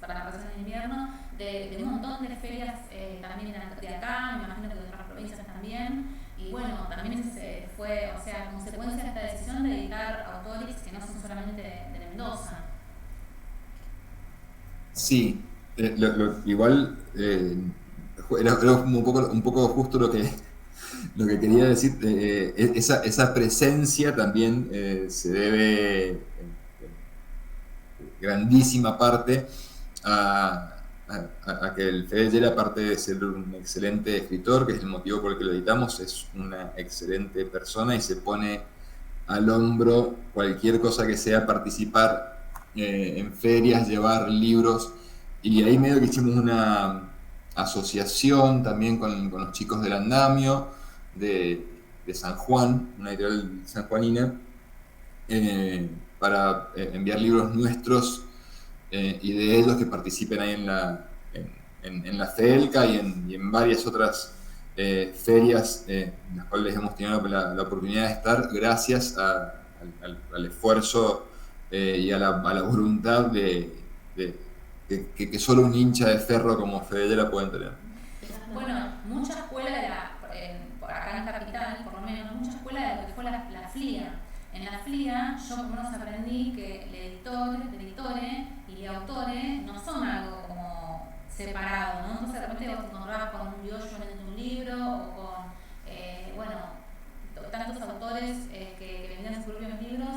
para la vacaciones de invierno, de un montón de ferias también de acá, me imagino que de otras provincias también. Y bueno, también fue, o sea, consecuencia de esta decisión de editar autores que no son solamente de Mendoza. Sí, igual era un poco justo lo que quería decir. Esa presencia también se debe en grandísima parte a que el Fede Llera, aparte de ser un excelente escritor, que es el motivo por el que lo editamos, es una excelente persona y se pone al hombro cualquier cosa que sea participar en ferias, llevar libros. Y ahí medio que hicimos una asociación también con los chicos del Andamio de San Juan, una editorial sanjuanina, para enviar libros nuestros y de ellos que participen ahí en la FELCA y en varias otras ferias en las cuales hemos tenido la oportunidad de estar, gracias al esfuerzo y a la voluntad que solo un hincha de ferro como Fede Llera pueden tener. Bueno, mucha escuela por acá en Capital, por lo menos, mucha escuela de lo que fue la FLIA. En la FLIA yo por lo menos aprendí que el editore y el autore no son algo como separado, ¿no? Entonces de repente vos te encontrabas con un yo vendiendo un libro, o con, bueno, tantos autores que vendían sus propios libros.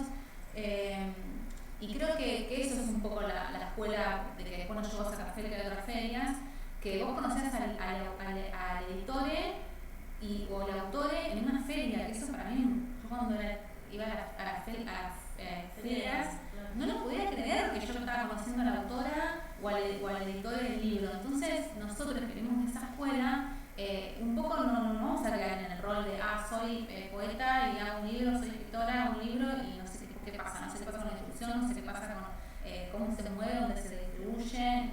Y creo que eso es un poco la escuela de que después nos llevó a sacar feria de otras ferias, que vos conocías al editore o al autore en una feria, que eso para mí, yo cuando iba a las ferias, no lo podía creer que yo estaba conociendo a la autora o al editor del libro. Entonces nosotros que venimos de esa escuela, un poco no vamos a quedar en el rol de soy poeta y hago un libro, soy escritora, hago un libro y no sé qué pasa, no sé qué pasa con la distribución, no sé qué pasa con cómo se mueve, dónde se distribuye,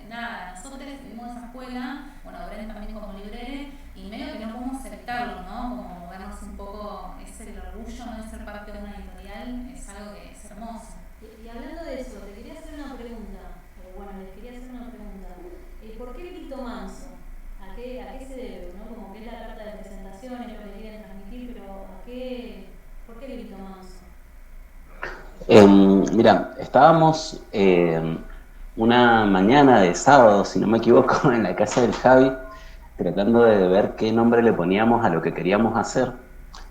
nada. Nosotros vivimos esa escuela, bueno, Bren también como librere, y medio que no podemos aceptarlo, ¿no? Como movernos un poco, es el orgullo, ¿no?, de ser parte de una editorial, es algo que es hermoso. Y hablando de eso, te quería hacer una pregunta, les quería hacer una pregunta. ¿Por qué Grito Manso? ¿A qué se debe? ¿No? Como que es la carta de presentación, es lo que quieren transmitir, pero ¿por qué Grito Manso? Mira, estábamos una mañana de sábado, si no me equivoco, en la casa del Javi, tratando de ver qué nombre le poníamos a lo que queríamos hacer.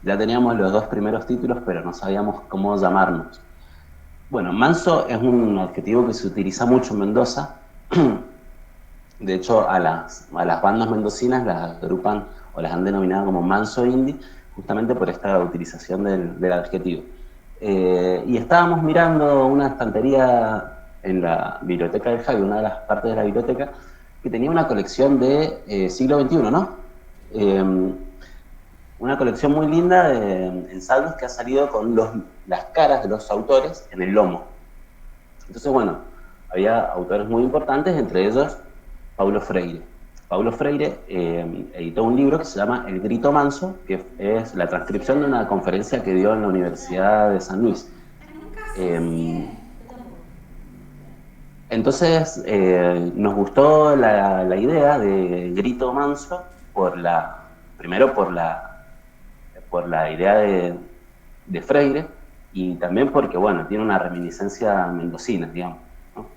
Ya teníamos los 2 primeros títulos, pero no sabíamos cómo llamarnos. Bueno, manso es un adjetivo que se utiliza mucho en Mendoza. De hecho, a las bandas mendocinas las agrupan o las han denominado como manso indie, justamente por esta utilización del adjetivo. Y estábamos mirando una estantería en la biblioteca del Javi, una de las partes de la biblioteca, que tenía una colección de siglo XXI, ¿no? Una colección muy linda de ensayos que ha salido con las caras de los autores en el lomo. Entonces, bueno, había autores muy importantes, entre ellos Paulo Freire. Paulo Freire editó un libro que se llama El Grito Manso, que es la transcripción de una conferencia que dio en la Universidad de San Luis. Entonces nos gustó la idea de Grito Manso primero por la idea de Freire, y también porque, bueno, tiene una reminiscencia mendocina, digamos, ¿no?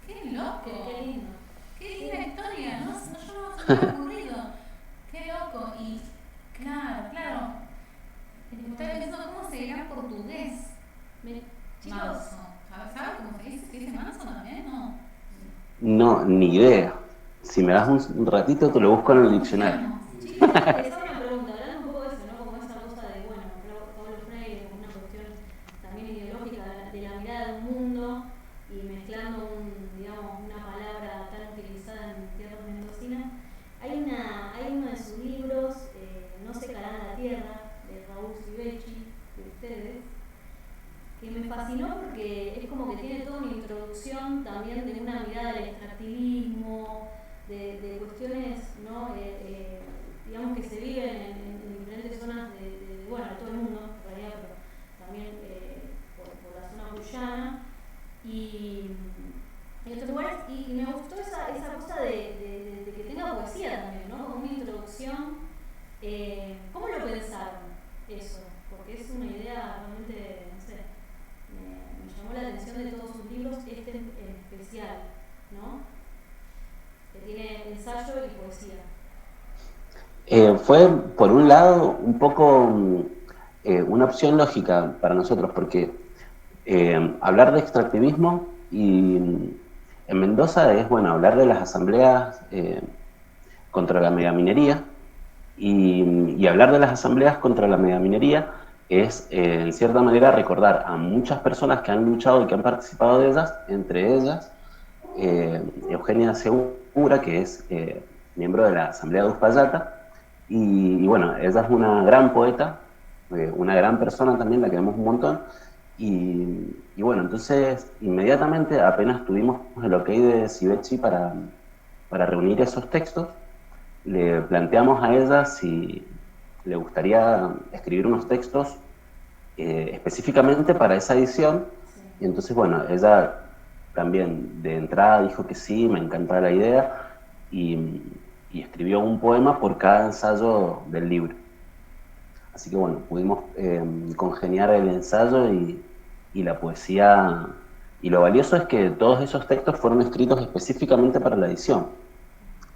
¡Qué loco! Qué lindo. ¡Qué linda historia! No, yo no se me había ocurrido. ¡Qué loco! Y claro. Estaba pensando cómo se dirá en portugués. Chicos, Manso. ¿Sabes cómo se dice? ¿Se dice manso también? No. No, ni idea. Si me das un ratito, te lo busco en el diccionario. chicos, les hago una pregunta, hablando un poco de eso, ¿no? Como esa cosa de, bueno, Pablo Freire, como una cuestión también ideológica de la mirada del mundo y mezclando digamos, una palabra tan utilizada en tierras mendocinas. Hay uno de sus libros, No secarán la tierra, de Raúl Sivechi, de ustedes, que me fascinó porque es como que tiene toda una introducción también de una mirada al extractivismo, de cuestiones, ¿no? Digamos que se viven en diferentes zonas de todo el mundo, en realidad, pero también por la zona cuyana y otros lugares, y me gustó esa cosa de que tenga poesía también, ¿no? Como una introducción. ¿Cómo lo pensaron eso? Porque es una idea realmente, no sé, me llamó la atención de todos sus libros, en especial, ¿no? Que tiene ensayo y poesía. Fue, por un lado, un poco una opción lógica para nosotros, porque hablar de extractivismo en Mendoza es, bueno, hablar de las asambleas contra la megaminería, y hablar de las asambleas contra la megaminería es, en cierta manera, recordar a muchas personas que han luchado y que han participado de ellas, entre ellas Eugenia Segura, que es miembro de la Asamblea de Uspallata, y bueno, ella es una gran poeta, una gran persona también, la queremos un montón, y bueno, entonces inmediatamente apenas tuvimos el ok de Sivechi para reunir esos textos, le planteamos a ella si le gustaría escribir unos textos específicamente para esa edición, y entonces bueno, ella también de entrada dijo que sí, me encantaba la idea, y escribió un poema por cada ensayo del libro. Así que bueno, pudimos congeniar el ensayo y la poesía, y lo valioso es que todos esos textos fueron escritos específicamente para la edición.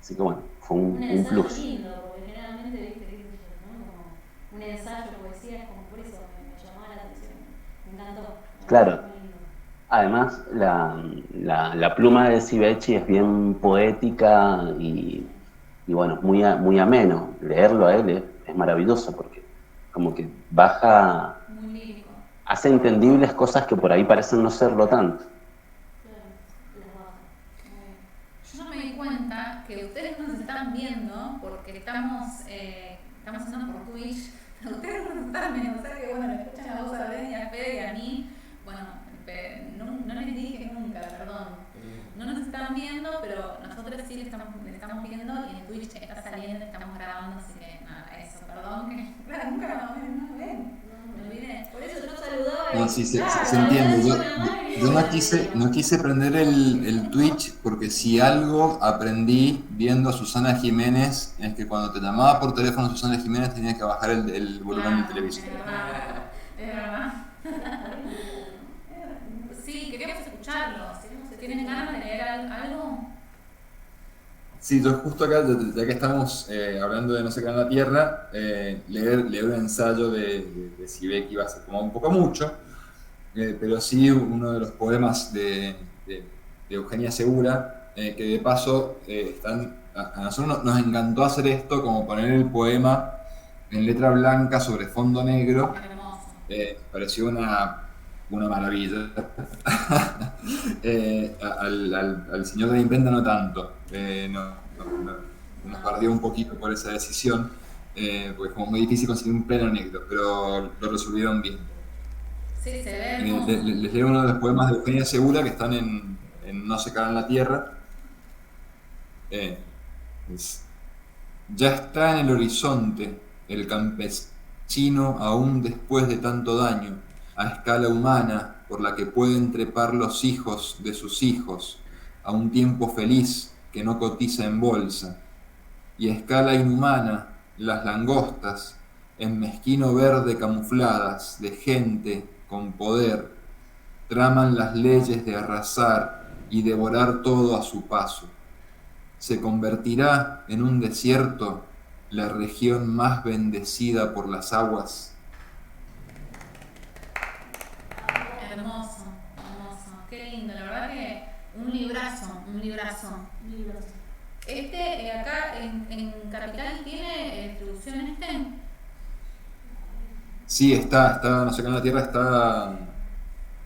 Así que bueno, fue un plus. Lindo, porque generalmente, viste, ¿no? Como un ensayo, poesía, es como por eso me llamaba la atención, me encantó. Claro. Además, la pluma de Sivechi es bien poética y bueno, muy ameno. Leerlo a él es maravilloso porque como que baja, Muy lírico. hace entendibles cosas que por ahí parecen no serlo tanto. Yo no me di cuenta que ustedes nos están viendo porque estamos haciendo por Twitch, pero ustedes nos están viendo, o sea que bueno, escuchan la voz a Ben y a Fede y a mí, bueno, no les dije nunca, perdón. No nos están viendo, pero nosotros sí le estamos viendo y en Twitch está saliendo, estamos grabando, así que nada, eso, perdón, que claro, nunca no ven, me olvidé. Por eso yo saludaba y... No, sí, se entiende. Yo no quise prender el Twitch porque si algo aprendí viendo a Susana Jiménez es que cuando te llamaba por teléfono Susana Jiménez tenías que bajar el volumen del televisor. Es verdad. Sí, queríamos escucharlos. ¿Tienen ganas de leer algo? Sí, yo justo acá, ya que estamos hablando de No se cae en la tierra, leer un ensayo de Sibeki va a ser como un poco mucho, pero sí uno de los poemas de Eugenia Segura, que de paso a nosotros nos encantó hacer esto, como poner el poema en letra blanca sobre fondo negro. Hermoso. Pareció una maravilla. Al señor de la imprenta no tanto. Nos perdió un poquito por esa decisión, porque es como muy difícil conseguir un pleno negro, pero lo resolvieron bien. Sí, se ve. Les leo uno de los poemas de Eugenia Segura que están en No se cae en la tierra. Ya está en el horizonte el campesino aún después de tanto daño, a escala humana por la que pueden trepar los hijos de sus hijos, a un tiempo feliz que no cotiza en bolsa, y a escala inhumana las langostas, en mezquino verde camufladas de gente con poder, traman las leyes de arrasar y devorar todo a su paso. Se convertirá en un desierto la región más bendecida por las aguas. Hermoso, hermoso. Qué lindo, la verdad que un librazo, un librazo. Libros. Acá en Capital tiene distribución Sí, está, no sé, acá en la Tierra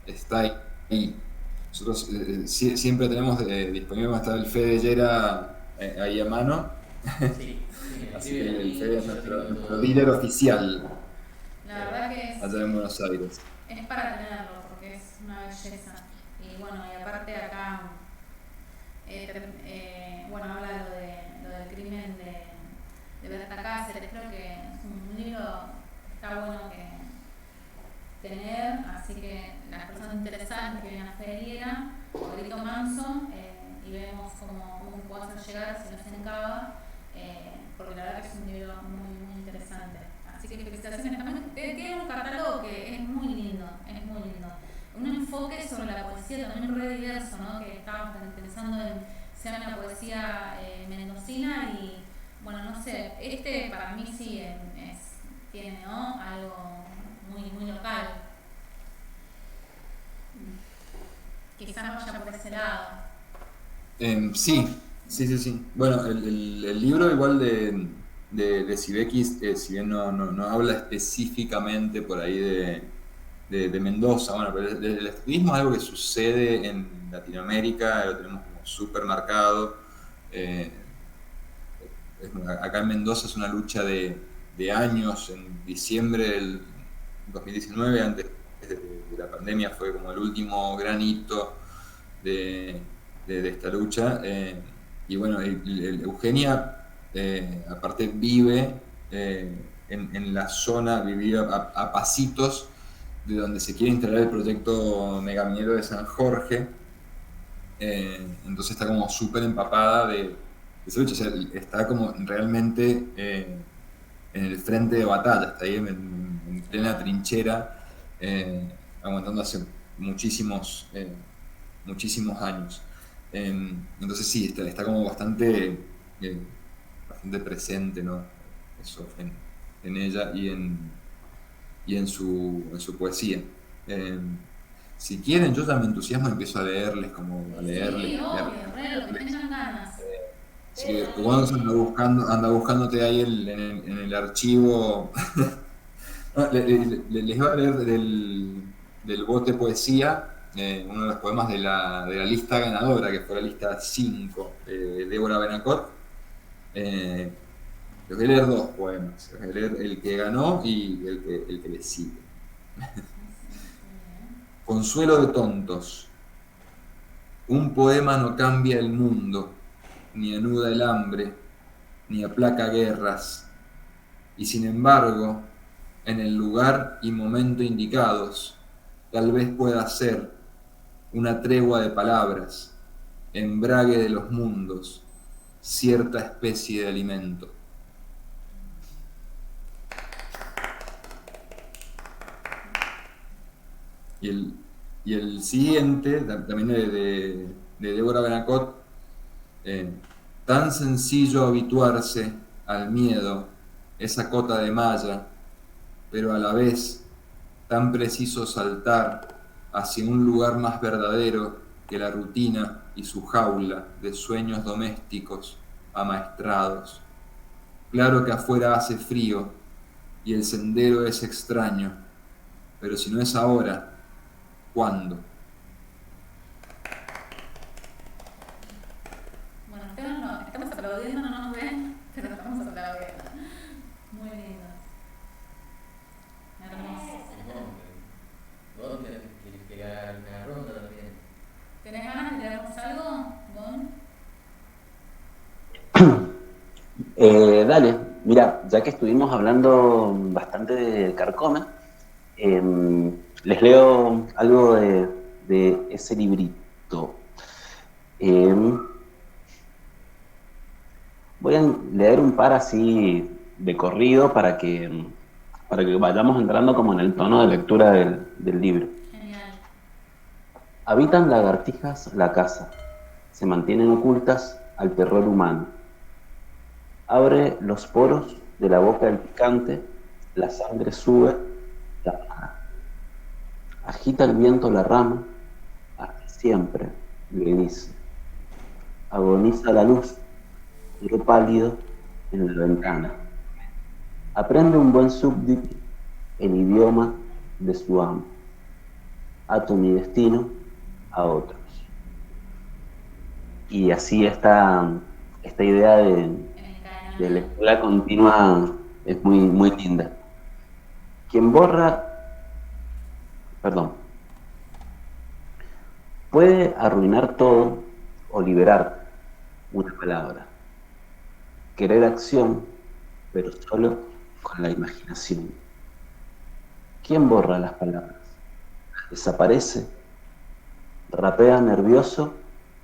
está ahí. Nosotros siempre tenemos disponible, está el Fede Llera ahí a mano, Sí, así que el Fede es nuestro dealer oficial La verdad que allá en Buenos Aires. es para tenerlo porque es una belleza. Y bueno, y aparte acá, bueno, habla lo del crimen de Berta Cáceres. Creo que es un libro que está bueno que tener, así que las personas interesadas que vienen a Feriera o Grito Manso y vemos cómo puedo hacer llegar si no se encaba, porque la verdad que es un libro muy, muy interesante. Así que felicitaciones. También tiene un catálogo que es muy lindo, es muy lindo. Un enfoque sobre la poesía también re diverso, ¿no? Que estábamos pensando en sea una poesía mendocina y, bueno, no sé, para mí sí tiene, ¿no? Algo muy, muy local. Quizás vaya por ese lado. Sí. Bueno, el libro igual de Sibekis, si bien no habla específicamente por ahí de Mendoza, bueno, pero el estetismo es algo que sucede en Latinoamérica, lo tenemos como súper marcado. Acá en Mendoza es una lucha de años. En diciembre del 2019, antes de la pandemia, fue como el último gran hito de esta lucha. Y bueno, Eugenia, aparte vive en la zona, vivía a pasitos de donde se quiere instalar el proyecto megaminero de San Jorge. Entonces está como súper empapada de esa lucha, o sea, está como realmente en el frente de batalla, está ahí en plena trinchera, aguantando hace muchísimos años. Entonces sí, está como bastante presente, ¿no? Eso en ella y en su poesía. Si quieren, yo ya me entusiasmo y empiezo a leerles, Sí, obvio, lo que tengan ganas. Así que cuando anda buscándote ahí en el archivo. No, les voy a leer del Bote Poesía, uno de los poemas de la lista ganadora, que fue la lista 5 de Débora Benacor. Les voy a leer dos poemas. Les voy a leer el que ganó y el que le sigue. Consuelo de tontos. Un poema no cambia el mundo, ni anuda el hambre, ni aplaca guerras. Y sin embargo, en el lugar y momento indicados, tal vez pueda ser una tregua de palabras, embrague de los mundos, cierta especie de alimento. Y el siguiente, también de Débora Benacot, tan sencillo habituarse al miedo, esa cota de malla, pero a la vez tan preciso saltar hacia un lugar más verdadero que la rutina y su jaula de sueños domésticos amaestrados. Claro que afuera hace frío y el sendero es extraño, pero si no es ahora, ¿cuándo? Bueno, estamos aplaudiendo, no nos ven, pero estamos aplaudiendo. Muy lindo. Hermoso. ¿Dónde? Que haga una ronda también. ¿Tenés ganas de leernos algo, Gon? Dale, mira, ya que estuvimos hablando bastante de Carcoma, les leo algo de ese librito. Eh, Voy a leer un par así de corrido para que vayamos entrando como en el tono de lectura del libro. Genial. Habitan lagartijas la casa, se mantienen ocultas al terror humano. Abre los poros de la boca del picante, la sangre sube, la baja. Agita el viento la rama, hasta siempre, le dice. Agoniza la luz, tiro pálido en la ventana. Aprende un buen súbdito el idioma de su amo. Ato mi destino a otros. Y así esta idea de lectura continua es muy, muy linda. Quien puede arruinar todo o liberar una palabra. Querer acción, pero solo con la imaginación. ¿Quién borra las palabras? Desaparece, rapea nervioso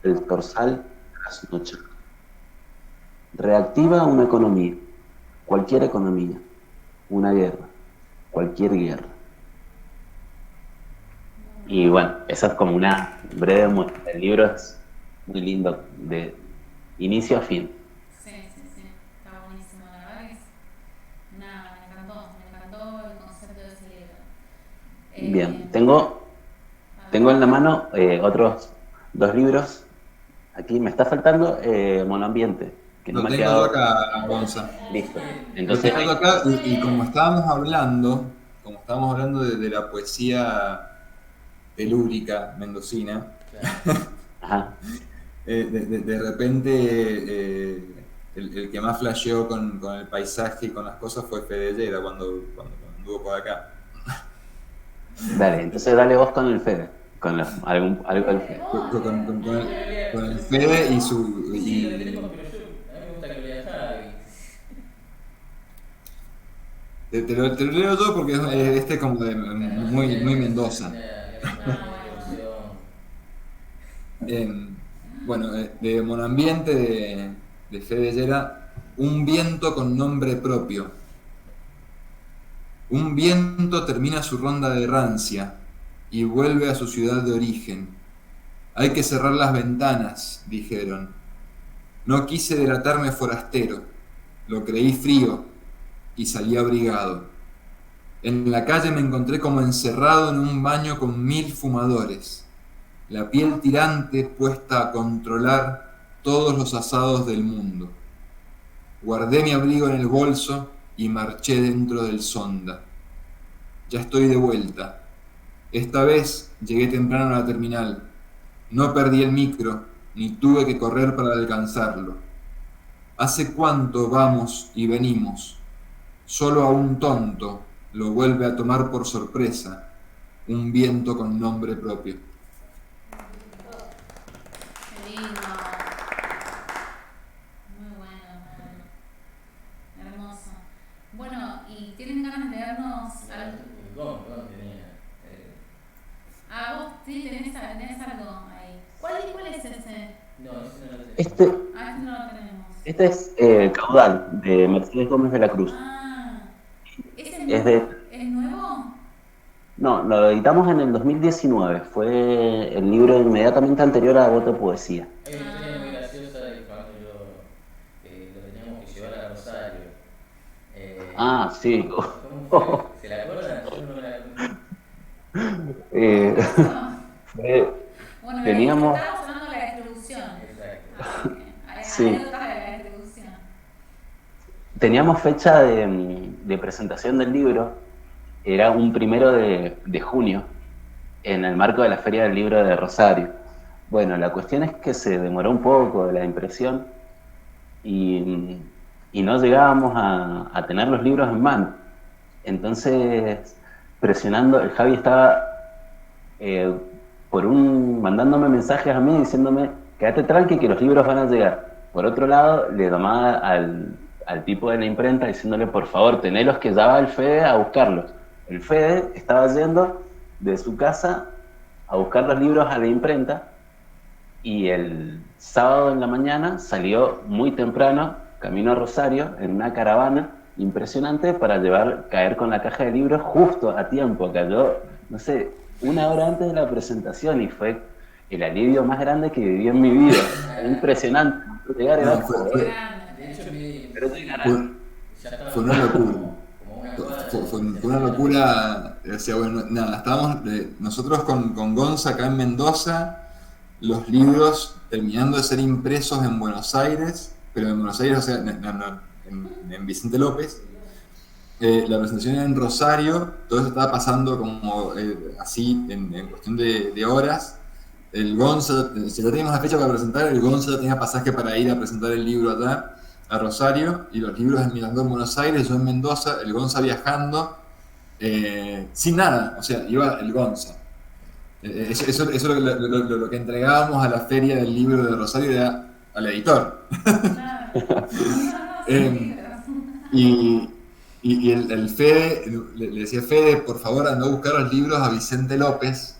el torsal trasnochado. Reactiva una economía, cualquier economía, una guerra, cualquier guerra. Y bueno, esa es como una breve muestra. El libro es muy lindo, de inicio a fin. Sí, está buenísimo, la verdad que me encantó el concepto de ese libro. Bien, tengo en la mano otros 2 libros. Aquí me está faltando Monoambiente, que no Lo me ha tengo quedado. yo acá, Gonza. Listo. Lo Entonces, tengo acá y como estábamos hablando de la poesía telúrica mendocina, ajá. de repente el que más flasheó con el paisaje y con las cosas fue Fede Llera cuando anduvo por acá. Dale, entonces dale vos con el Fede, con algo del Fede. Con el Fede y su... Sí, y- lo tenemos, pero a mí me gusta que lo lea Javi. te lo leo yo porque es como de muy Mendoza. Bueno, de Monoambiente de Fede Llera, un viento con nombre propio. Un viento termina su ronda de rancia y vuelve a su ciudad de origen. Hay que cerrar las ventanas, dijeron. No quise delatarme forastero, lo creí frío y salí abrigado. En la calle me encontré como encerrado en un baño con 1000 fumadores, la piel tirante puesta a controlar todos los asados del mundo. Guardé mi abrigo en el bolso y marché dentro del sonda. Ya estoy de vuelta. Esta vez llegué temprano a la terminal. No perdí el micro, ni tuve que correr para alcanzarlo. ¿Hace cuánto vamos y venimos? Solo a un tonto lo vuelve a tomar por sorpresa un viento con nombre propio. Qué lindo. Muy bueno. Hermoso. Bueno, ¿y tienen ganas de vernos algo? Tenía. Vos sí tenés algo ahí. ¿Cuál es ese? No, ese no lo sé. Este No lo tenemos. es Caudal, de Mercedes Gómez de la Cruz. ¿Es nuevo? No, lo editamos en el 2019. Fue el libro inmediatamente anterior a Voto de Poesía. Hay una historia muy graciosa de cuando lo teníamos que llevar a Rosario. Sí. ¿Cómo fue? ¿Se la acuerdan? Yo no me la Bueno, teníamos... estábamos hablando de la distribución. Exacto. Sí. Anécdotas de la distribución. Teníamos fecha de presentación del libro, era un 1 de junio, en el marco de la Feria del Libro de Rosario. Bueno, la cuestión es que se demoró un poco la impresión y no llegábamos a tener los libros en mano. Entonces, presionando, el Javi estaba mandándome mensajes a mí diciéndome, quédate tranqui que los libros van a llegar. Por otro lado, le llamaba al tipo de la imprenta diciéndole, por favor, tenelos que ya va el Fede a buscarlos. El Fede estaba yendo de su casa a buscar los libros a la imprenta Y el sábado en la mañana salió muy temprano, camino a Rosario, en una caravana impresionante para caer con la caja de libros justo a tiempo. Cayó, no sé, 1 hora antes de la presentación y fue el alivio más grande que viví en mi vida. Impresionante. Llegar era joder. De hecho, Pero llegar Fue una locura. Fue una locura. O sea, bueno, nada, estábamos nosotros con Gonza acá en Mendoza, los libros terminando de ser impresos en Buenos Aires, pero en Buenos Aires, o sea, en Vicente López. La presentación era en Rosario, todo eso estaba pasando como así en cuestión de horas. El Gonza, si ya teníamos la fecha para presentar, el Gonza tenía pasaje para ir a presentar el libro allá, a Rosario, y los libros en Mirandó en Buenos Aires, yo en Mendoza, el Gonza viajando, sin nada, o sea, iba el Gonza. Eso es lo que entregábamos a la feria del libro de Rosario, era al editor. Y el Fede, le decía, Fede, por favor, anda a buscar los libros a Vicente López.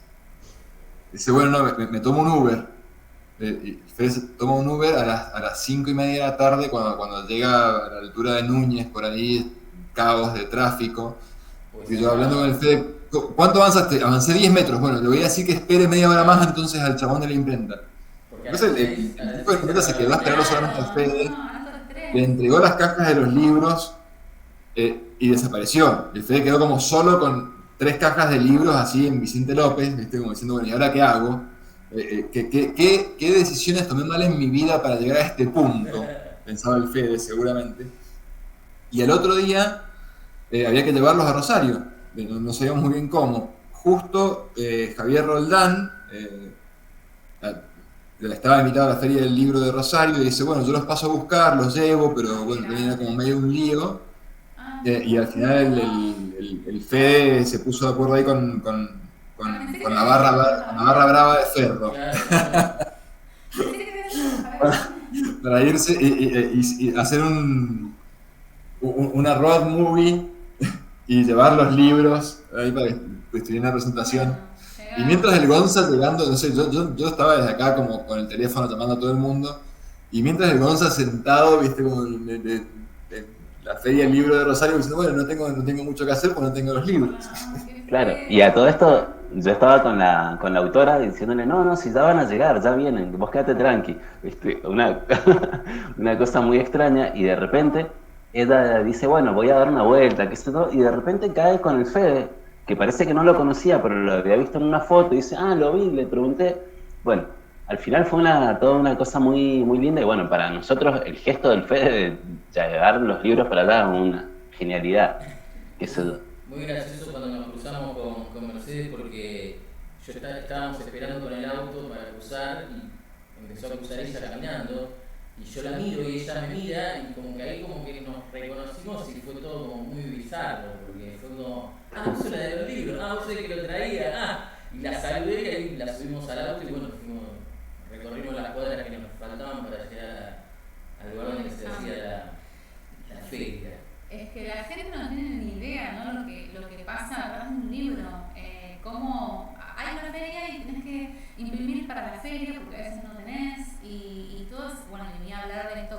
Dice, bueno, no, me tomo un Uber. Y Fede se toma un Uber a las 5:30 de la tarde, cuando llega a la altura de Núñez, por ahí, caos de tráfico. Y yo hablando con el Fede, ¿cuánto avanzaste? Avancé 10 metros. Bueno, le voy a decir que espere media hora más entonces al chabón de la imprenta. Entonces el tipo de imprenta se quedó a esperarlo solamente al Fede, le entregó las cajas de los libros y desapareció. El Fede quedó como solo con 3 cajas de libros así en Vicente López, ¿viste? Como diciendo, bueno, ¿y ahora qué hago? ¿Qué decisiones tomé mal en mi vida para llegar a este punto? Pensaba el Fede seguramente. Y el otro día había que llevarlos a Rosario, no sabíamos muy bien cómo. Justo Javier Roldán estaba invitado a la Feria del Libro de Rosario y dice, bueno, yo los paso a buscar, los llevo, pero bueno, tenía como medio un lío. Y al final el Fede se puso de acuerdo ahí con la barra brava de Ferro. Para irse y hacer una road movie y llevar los libros ahí para que estuvieran la presentación. Y mientras el Gonza llegando, no sé, yo estaba desde acá como con el teléfono llamando a todo el mundo, y mientras el Gonza sentado, viste, como en la Feria del Libro de Rosario, diciendo, bueno, no tengo mucho que hacer porque no tengo los libros. Claro, y a todo esto yo estaba con la autora diciéndole, no, si ya van a llegar, ya vienen, vos quédate tranqui. Una cosa muy extraña, y de repente ella dice, bueno, voy a dar una vuelta, qué sé yo, y de repente cae con el Fede, que parece que no lo conocía, pero lo había visto en una foto, y dice, lo vi, le pregunté. Bueno, al final fue toda una cosa muy, muy linda, y bueno, para nosotros el gesto del Fede de llevar los libros para allá es una genialidad, qué sé yo. Muy gracioso cuando nos cruzamos con Mercedes, porque estábamos esperando con el auto para cruzar y empezó a cruzar ella caminando y yo la miro y ella me mira y como que ahí como que nos reconocimos y fue todo como muy bizarro, porque fue como, vos sos la de los libros, vos sos el que lo traía, y la saludé y ahí la subimos al auto y bueno, recorrimos las cuadras que nos faltaban para llegar al lugar donde se hacía la feria. Es que la gente no tiene ni idea, ¿no? Lo que pasa atrás de un libro. Cómo hay una feria y tenés que imprimir para la feria porque a veces no tenés. Y todos, bueno, venía a hablar de esto,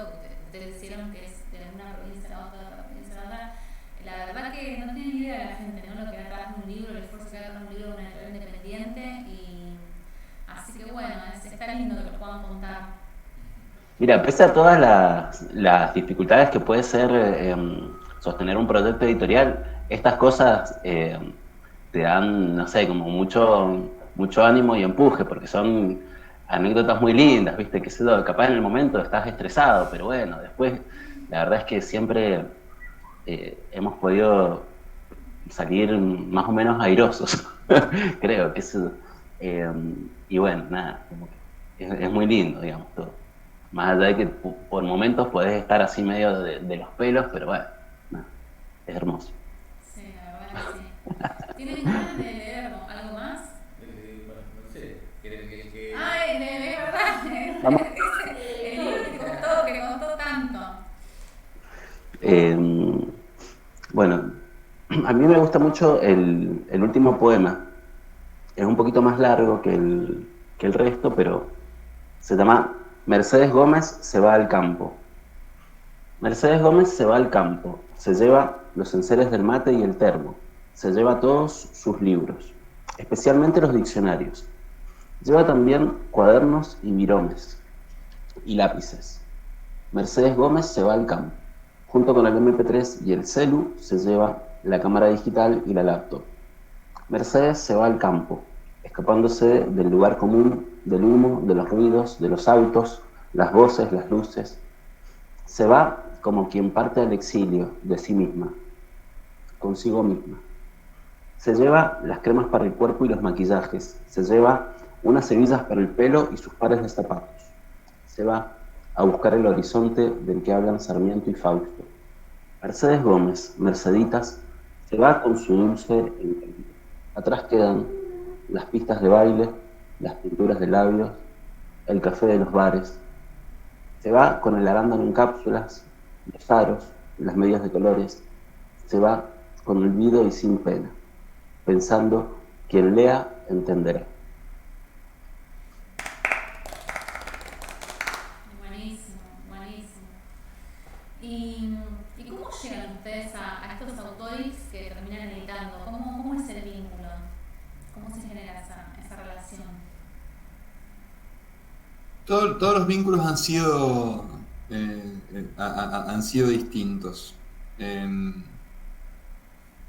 ustedes hicieron que es de una provincia a la otra, provincia a la otra. La verdad que no tiene ni idea de la gente, ¿no? Lo que hay atrás de un libro, el esfuerzo que hay atrás de un libro de una editorial independiente. Así que bueno, está lindo que lo puedan contar. Mira, pese a todas las dificultades que puede ser sostener un proyecto editorial, estas cosas te dan, no sé, como mucho ánimo y empuje, porque son anécdotas muy lindas, ¿viste? Que capaz en el momento estás estresado, pero bueno, después la verdad es que siempre hemos podido salir más o menos airosos, creo que eso. Y bueno, nada, como que es muy lindo, digamos, todo. Más allá de que por momentos podés estar así medio de los pelos, pero bueno, nada, es hermoso. Sí, la verdad que sí. ¿Tienen ganas de leer algo más? No sé, que... de verdad. Vamos. El libro que contó tanto. Bueno, a mí me gusta mucho el último poema. Es un poquito más largo que el resto, pero Se llama Mercedes Gómez se va al campo. Mercedes Gómez se va al campo, se lleva los enseres del mate y el termo, se lleva todos sus libros, especialmente los diccionarios. Lleva también cuadernos y miromes y lápices. Mercedes Gómez se va al campo. Junto con el MP3 y el celu se lleva la cámara digital y la laptop. Mercedes se va al campo, escapándose del lugar común, del humo, de los ruidos, de los autos, las voces, las luces. Se va como quien parte al exilio de sí misma, consigo misma. Se lleva las cremas para el cuerpo y los maquillajes. Se lleva unas hebillas para el pelo y sus pares de zapatos. Se va a buscar el horizonte del que hablan Sarmiento y Fausto. Mercedes Gómez, Merceditas, se va con su dulce encanto. Atrás quedan las pistas de baile, las pinturas de labios, el café de los bares. Se va con el arándano en cápsulas, los aros, las medias de colores. Se va con olvido y sin pena, pensando quien lea entenderá. Buenísimo, buenísimo. ¿Y cómo llegan ustedes a estos autores que terminan editando? ¿Cómo es el vínculo? ¿Cómo se genera esa relación? Todos los vínculos han sido distintos.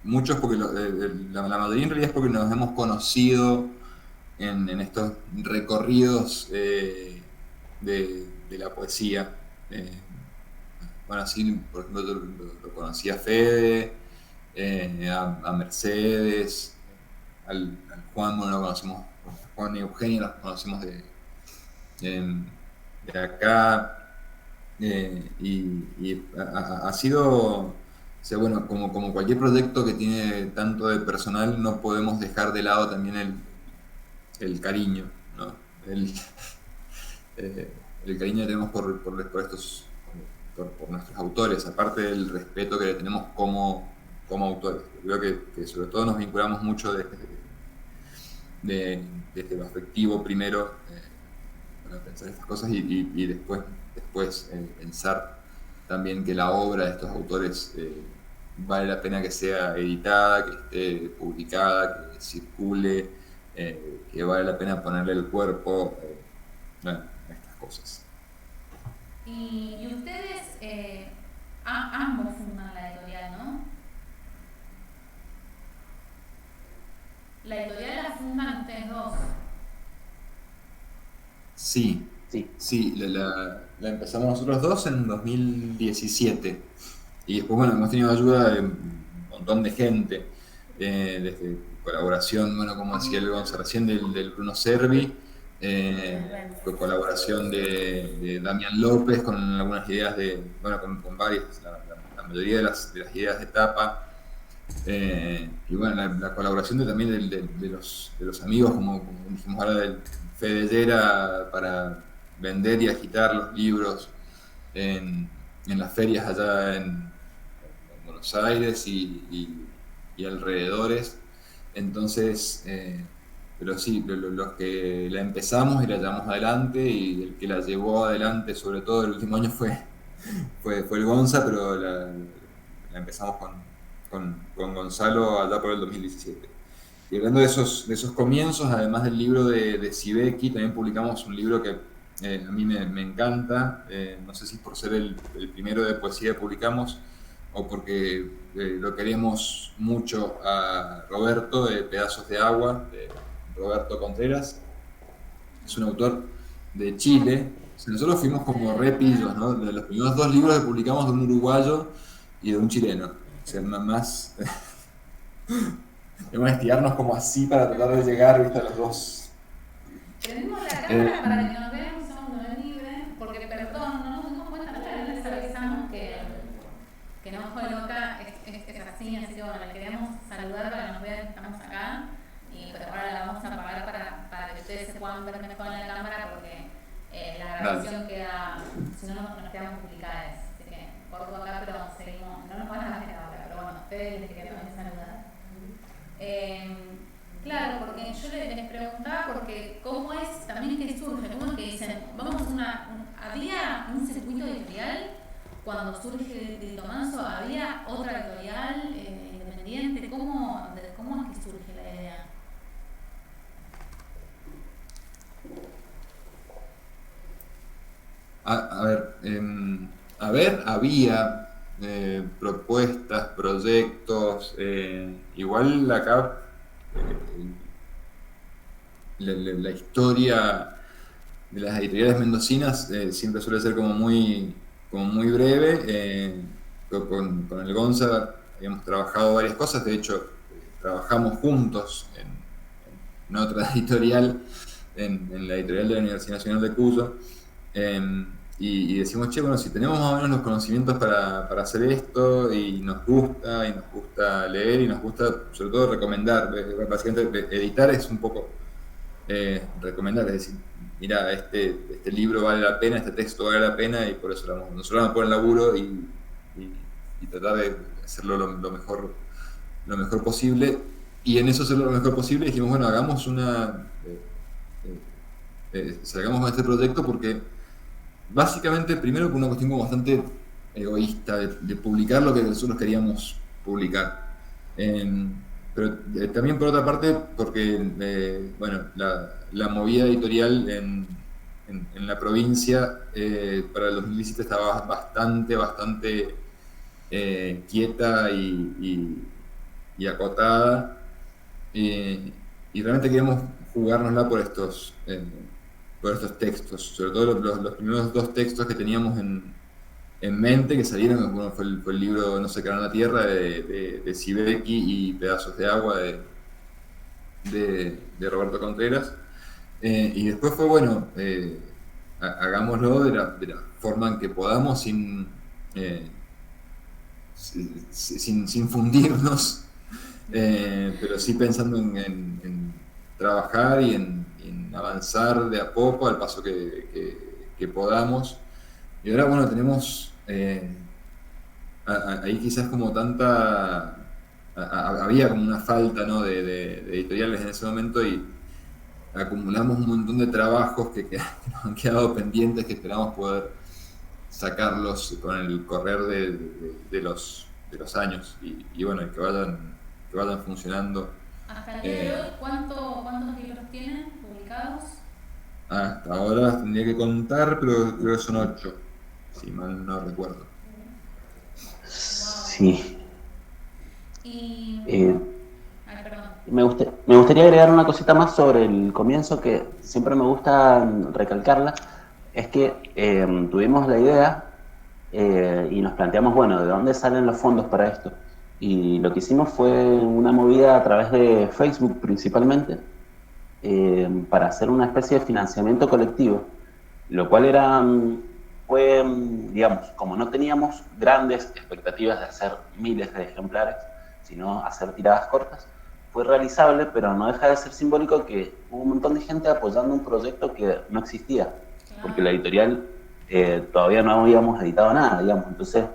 Muchos porque la mayoría en realidad es porque nos hemos conocido en estos recorridos de la poesía. Bueno, así, por ejemplo, yo lo conocí a Fede, a Mercedes, al Juan, bueno, lo conocimos, Juan y Eugenio los conocimos de acá, y ha sido, o sea, bueno, como cualquier proyecto que tiene tanto de personal, no podemos dejar de lado también el cariño, ¿no? El cariño que tenemos por estos, por nuestros autores, aparte del respeto que le tenemos como autores. Creo que sobre todo nos vinculamos mucho desde lo afectivo primero, para pensar estas cosas y después pensar también que la obra de estos autores vale la pena que sea editada, que esté publicada, que circule, que vale la pena ponerle el cuerpo, bueno, estas cosas. Y ustedes ambos fundan la editorial, ¿no? La editorial la fundan ustedes dos. Sí, Sí. sí, la empezamos nosotros dos en 2017 y después, bueno, hemos tenido ayuda de un montón de gente, desde colaboración, bueno, como decía el Gonzalo recién, del Bruno Servi, colaboración de Damián López con algunas ideas bueno, con varias, la mayoría de las ideas de tapa. Y bueno, la colaboración también de los amigos, como dijimos ahora, del Fede Llera, para vender y agitar los libros en las ferias allá en Buenos Aires y alrededores. Entonces, pero sí, los que la empezamos y la llevamos adelante, y el que la llevó adelante, sobre todo el último año, fue el Gonza, pero la empezamos con Gonzalo allá por el 2017. Y hablando de esos comienzos, además del libro de Sibeki, también publicamos un libro que a mí me encanta, no sé si es por ser el primero de poesía que publicamos o porque lo queremos mucho a Roberto, de Pedazos de Agua, de Roberto Contreras. Es un autor de Chile. O sea, nosotros fuimos como repillos, ¿no? Los primeros dos libros que publicamos, de un uruguayo y de un chileno. O sea, más debemos estirarnos como así para tratar de llegar, ¿viste?, a los dos. Tenemos la cámara para que nos vean un segundo libre, porque perdón, no nos dimos cuenta, pero les avisamos que no fue loca, es así que bueno, le queríamos saludar para que nos vean que estamos acá, pero ahora la vamos a apagar para que ustedes se puedan ver mejor en la cámara, porque la grabación queda, si no nos quedan complicadas. Así que corto acá, pero seguimos, no nos van a ver ahora, pero bueno, ustedes les quería también saludar. Claro, porque yo les preguntaba porque cómo es también que surge, cómo es que dicen, vamos había un circuito editorial cuando surge Grito Manso, había otra editorial independiente, ¿cómo es que surge la idea? Había propuestas, proyectos, igual acá la historia de las editoriales mendocinas siempre suele ser como muy breve. Con el Gonza habíamos trabajado varias cosas, de hecho trabajamos juntos en otra editorial, en la editorial de la Universidad Nacional de Cuyo. Y decimos, che, bueno, si tenemos más o menos los conocimientos para hacer esto, y nos gusta leer, y nos gusta sobre todo recomendar, básicamente editar es un poco recomendar, es decir, mira, este libro vale la pena, este texto vale la pena, y por eso nosotros vamos a poner el laburo y tratar de hacerlo lo mejor posible. Y en eso hacerlo lo mejor posible dijimos, bueno, hagamos salgamos con este proyecto porque básicamente, primero por una cuestión como bastante egoísta de publicar lo que nosotros queríamos publicar. Pero también por otra parte porque bueno, la movida editorial en la provincia para el 2017 estaba bastante quieta y acotada, y realmente queríamos jugárnosla por estos textos, sobre todo los primeros 2 textos que teníamos en mente, que salieron. Bueno, fue el libro No se quedará en la tierra de Sibeki y Pedazos de agua de Roberto Contreras, y después fue, bueno, hagámoslo de la forma en que podamos, sin fundirnos, pero sí pensando en trabajar y en avanzar de a poco al paso que podamos. Y ahora, bueno, tenemos ahí quizás como había como una falta, ¿no?, de editoriales en ese momento, y acumulamos un montón de trabajos que nos han quedado pendientes, que esperamos poder sacarlos con el correr de los años, y bueno, que vayan funcionando. Hasta el día de hoy, ¿cuántos libros tienen publicados? Hasta ahora tendría que contar, pero creo que son 8, si mal no recuerdo. Sí. Ay, perdón. Me gustaría agregar una cosita más sobre el comienzo, que siempre me gusta recalcarla. Es que tuvimos la idea y nos planteamos, bueno, ¿de dónde salen los fondos para esto? Y lo que hicimos fue una movida a través de Facebook principalmente, para hacer una especie de financiamiento colectivo, lo cual fue, digamos, como no teníamos grandes expectativas de hacer miles de ejemplares, sino hacer tiradas cortas, fue realizable, pero no deja de ser simbólico que hubo un montón de gente apoyando un proyecto que no existía, porque la editorial todavía no habíamos editado nada, digamos. Entonces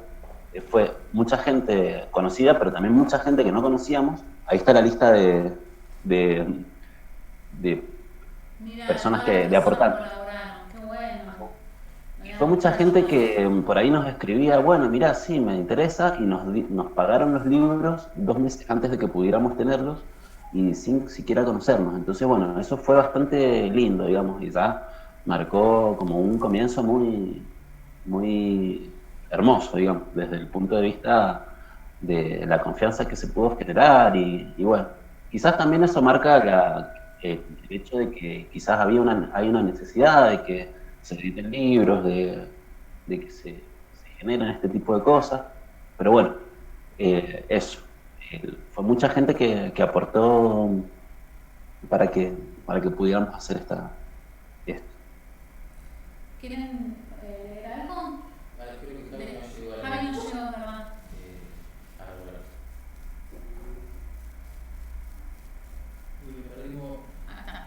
fue mucha gente conocida, pero también mucha gente que no conocíamos. Ahí está la lista de personas de aportantes. Qué bueno. Y fue mucha gente que por ahí nos escribía, bueno, mirá, sí, me interesa, y nos pagaron los libros 2 meses antes de que pudiéramos tenerlos y sin siquiera conocernos. Entonces, bueno, eso fue bastante lindo, digamos, y ya marcó como un comienzo muy, muy hermoso, digamos, desde el punto de vista de la confianza que se pudo generar, y bueno, quizás también eso marca el hecho de que quizás hay una necesidad de que se editen libros, de que se generen este tipo de cosas, pero bueno, eso, fue mucha gente que aportó para que pudiéramos hacer esto. ¿Quieren leer algo? Vale, creo que Javi no llegó a Javi no llegó, ¿verdad?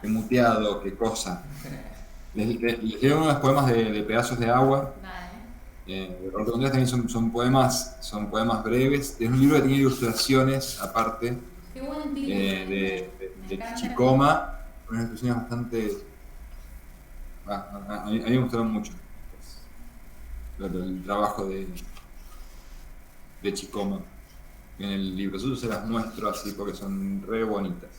Qué muteado, qué cosa. Les leo unos poemas de Pedazos de agua. De Roberto Contreras. También son poemas breves. Es un libro que tiene ilustraciones aparte. Qué buen título. Me de Chichicoma, unas ilustraciones bastante... a mí me gustaron mucho el trabajo de Chicoma en el libro. Yo se las muestro así porque son re bonitas.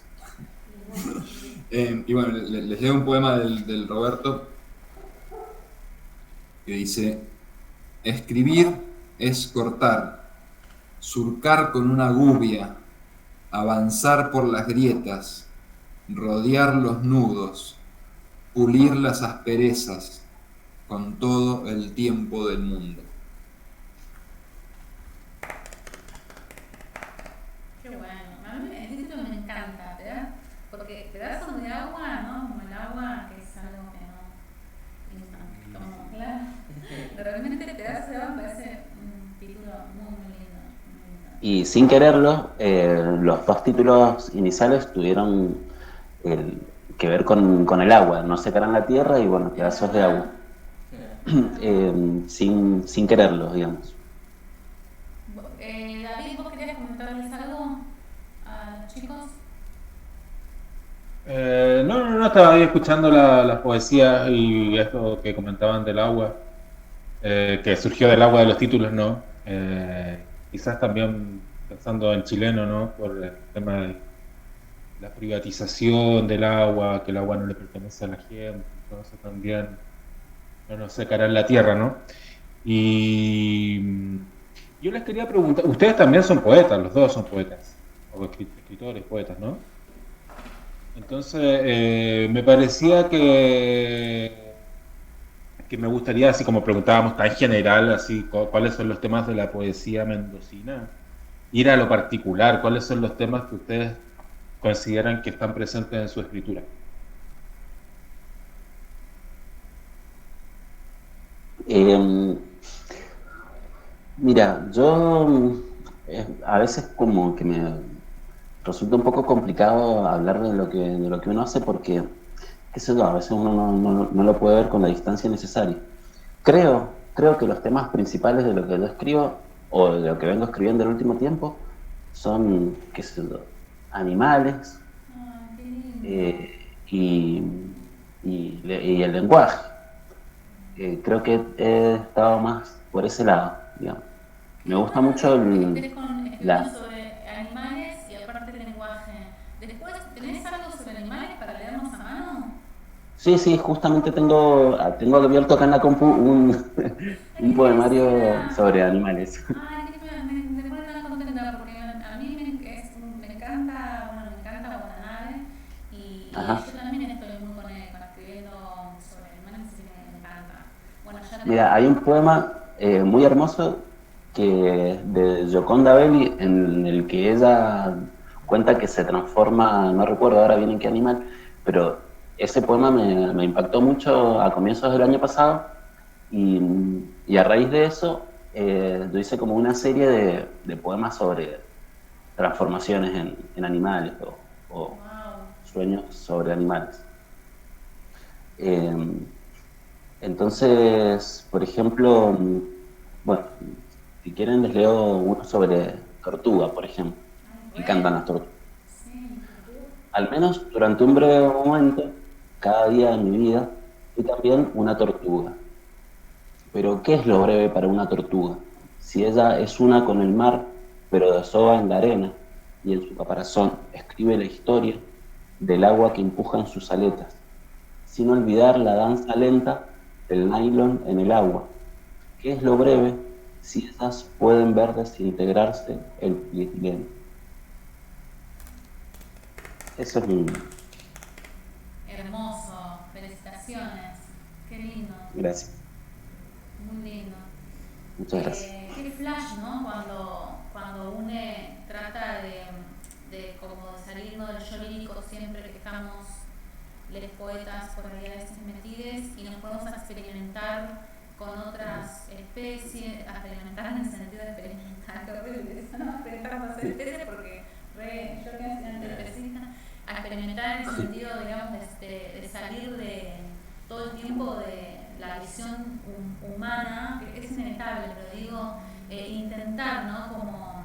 Y bueno, les leo un poema del Roberto que dice: escribir es cortar, surcar con una gubia, avanzar por las grietas, rodear los nudos, pulir las asperezas, con todo el tiempo del mundo. Qué bueno. A mí el título me encanta, ¿verdad? Porque pedazos de agua, ¿no? Como el agua, que es algo que no... como, claro. Realmente pedazos de agua me parece un título muy, muy lindo. Muy lindo. Y sin quererlo, los dos títulos iniciales tuvieron que ver con el agua. No secarán la tierra y bueno, pedazos de agua. Sin quererlo, digamos. David, ¿vos querías comentarles algo a los chicos? No, estaba ahí escuchando las poesías y esto que comentaban del agua, que surgió del agua de los títulos, ¿no? Quizás también pensando en chileno, ¿no? Por el tema de la privatización del agua, que el agua no le pertenece a la gente, entonces también no nos secarán la tierra, ¿no? Y yo les quería preguntar, ustedes también son poetas, los dos son poetas, o escritores, poetas, ¿no? Entonces, me parecía que me gustaría, así como preguntábamos tan general, así, cuáles son los temas de la poesía mendocina, ir a lo particular, cuáles son los temas que ustedes consideran que están presentes en su escritura. Mira, yo a veces como que me resulta un poco complicado hablar de lo que uno hace porque, qué sé yo, a veces uno no lo puede ver con la distancia necesaria. Creo que los temas principales de lo que yo escribo, o de lo que vengo escribiendo el último tiempo, son, qué sé yo, animales y el lenguaje. Creo que he estado más por ese lado, digamos. Me gusta mucho Escribir sobre animales y aparte el lenguaje. Después, ¿tenés algo sobre animales para leernos a mano? Sí, justamente tengo abierto acá en la compu un poemario sobre animales. Ay, me pone tan contenta porque a mí me encanta, bueno, me encanta Guantanare y Ajá. yo también estoy muy con escribiendo sobre animales, así que me encanta. Bueno, ya Mira, hay un poema muy hermoso de Gioconda Belli en el que ella cuenta que se transforma, no recuerdo ahora bien en qué animal, pero ese poema me impactó mucho a comienzos del año pasado y a raíz de eso yo hice como una serie de poemas sobre transformaciones en animales o wow. sueños sobre animales. Entonces, por ejemplo, bueno, si quieren les leo uno sobre tortuga, por ejemplo. Me encantan las tortugas. Sí. Al menos durante un breve momento, cada día de mi vida, fui también una tortuga. Pero, ¿qué es lo breve para una tortuga? Si ella es una con el mar, pero desova en la arena, y en su caparazón escribe la historia del agua que empuja en sus aletas, sin olvidar la danza lenta del nylon en el agua. ¿Qué es lo breve si ellas pueden ver desintegrarse el polietileno? Eso es mi... Hermoso, felicitaciones, qué lindo. Gracias. Muy lindo. Muchas gracias. Qué flash, ¿no? Cuando uno trata de como de salirnos del yo lírico siempre que estamos los poetas por ahí a veces metidos y nos podemos experimentar con otras especies, experimentar en el sentido de experimentar, qué horrible eso, ¿no? Experimentar con otras especies porque yo que soy antiespecista, a experimentar en el sentido, digamos, de salir de todo el tiempo de la visión humana, que es inevitable, pero digo, intentar, ¿no? Como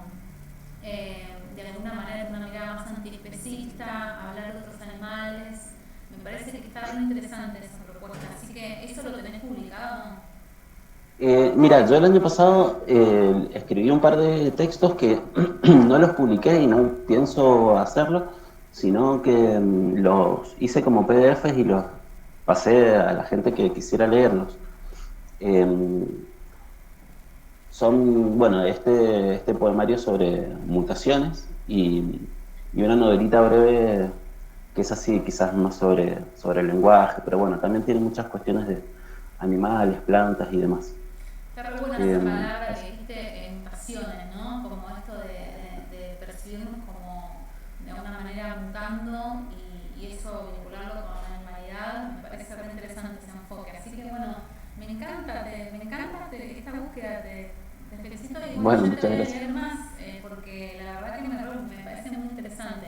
de alguna manera una mirada más antiespecista, hablar de otros animales. Me parece que está muy interesante esa propuesta, así que eso lo tenés publicado. Mira, yo el año pasado escribí un par de textos que no los publiqué y no pienso hacerlo, sino que los hice como PDFs y los pasé a la gente que quisiera leerlos. Eh, Son, bueno, este poemario sobre mutaciones y una novelita breve que es así, quizás más sobre el lenguaje, pero bueno, también tiene muchas cuestiones de animales, plantas y demás. Está re buena esa palabra que dijiste, mutaciones, ¿no? Como esto de percibirnos como de alguna manera mutando y eso vincularlo con la animalidad, me parece re interesante ese enfoque. Así que bueno, me encanta esta búsqueda, te felicito y Bueno, yo muchas te voy a gracias. leer más porque la verdad que me parece muy interesante.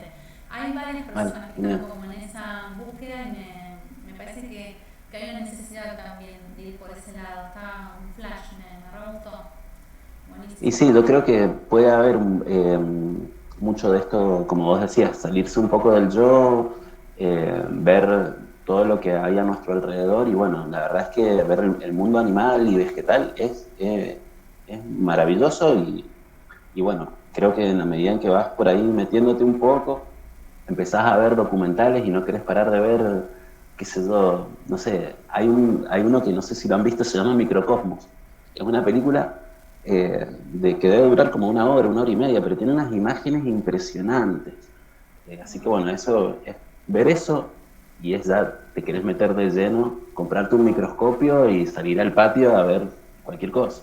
Hay varias Vale, personas que genial. están como en esa búsqueda y me parece que hay una necesidad también de ir por ese lado. Está un flash, me re gustó. Buenísimo. Y sí, yo creo que puede haber mucho de esto, como vos decías, salirse un poco del yo, ver todo lo que hay a nuestro alrededor y bueno, la verdad es que ver el mundo animal y vegetal es maravilloso y bueno, creo que en la medida en que vas por ahí metiéndote un poco, empezás a ver documentales y no querés parar de ver, qué sé yo, no sé, hay uno que no sé si lo han visto, se llama Microcosmos. Es una película que debe durar como una hora y media, pero tiene unas imágenes impresionantes. Así que bueno, ver eso y es ya te querés meter de lleno, comprarte un microscopio y salir al patio a ver cualquier cosa.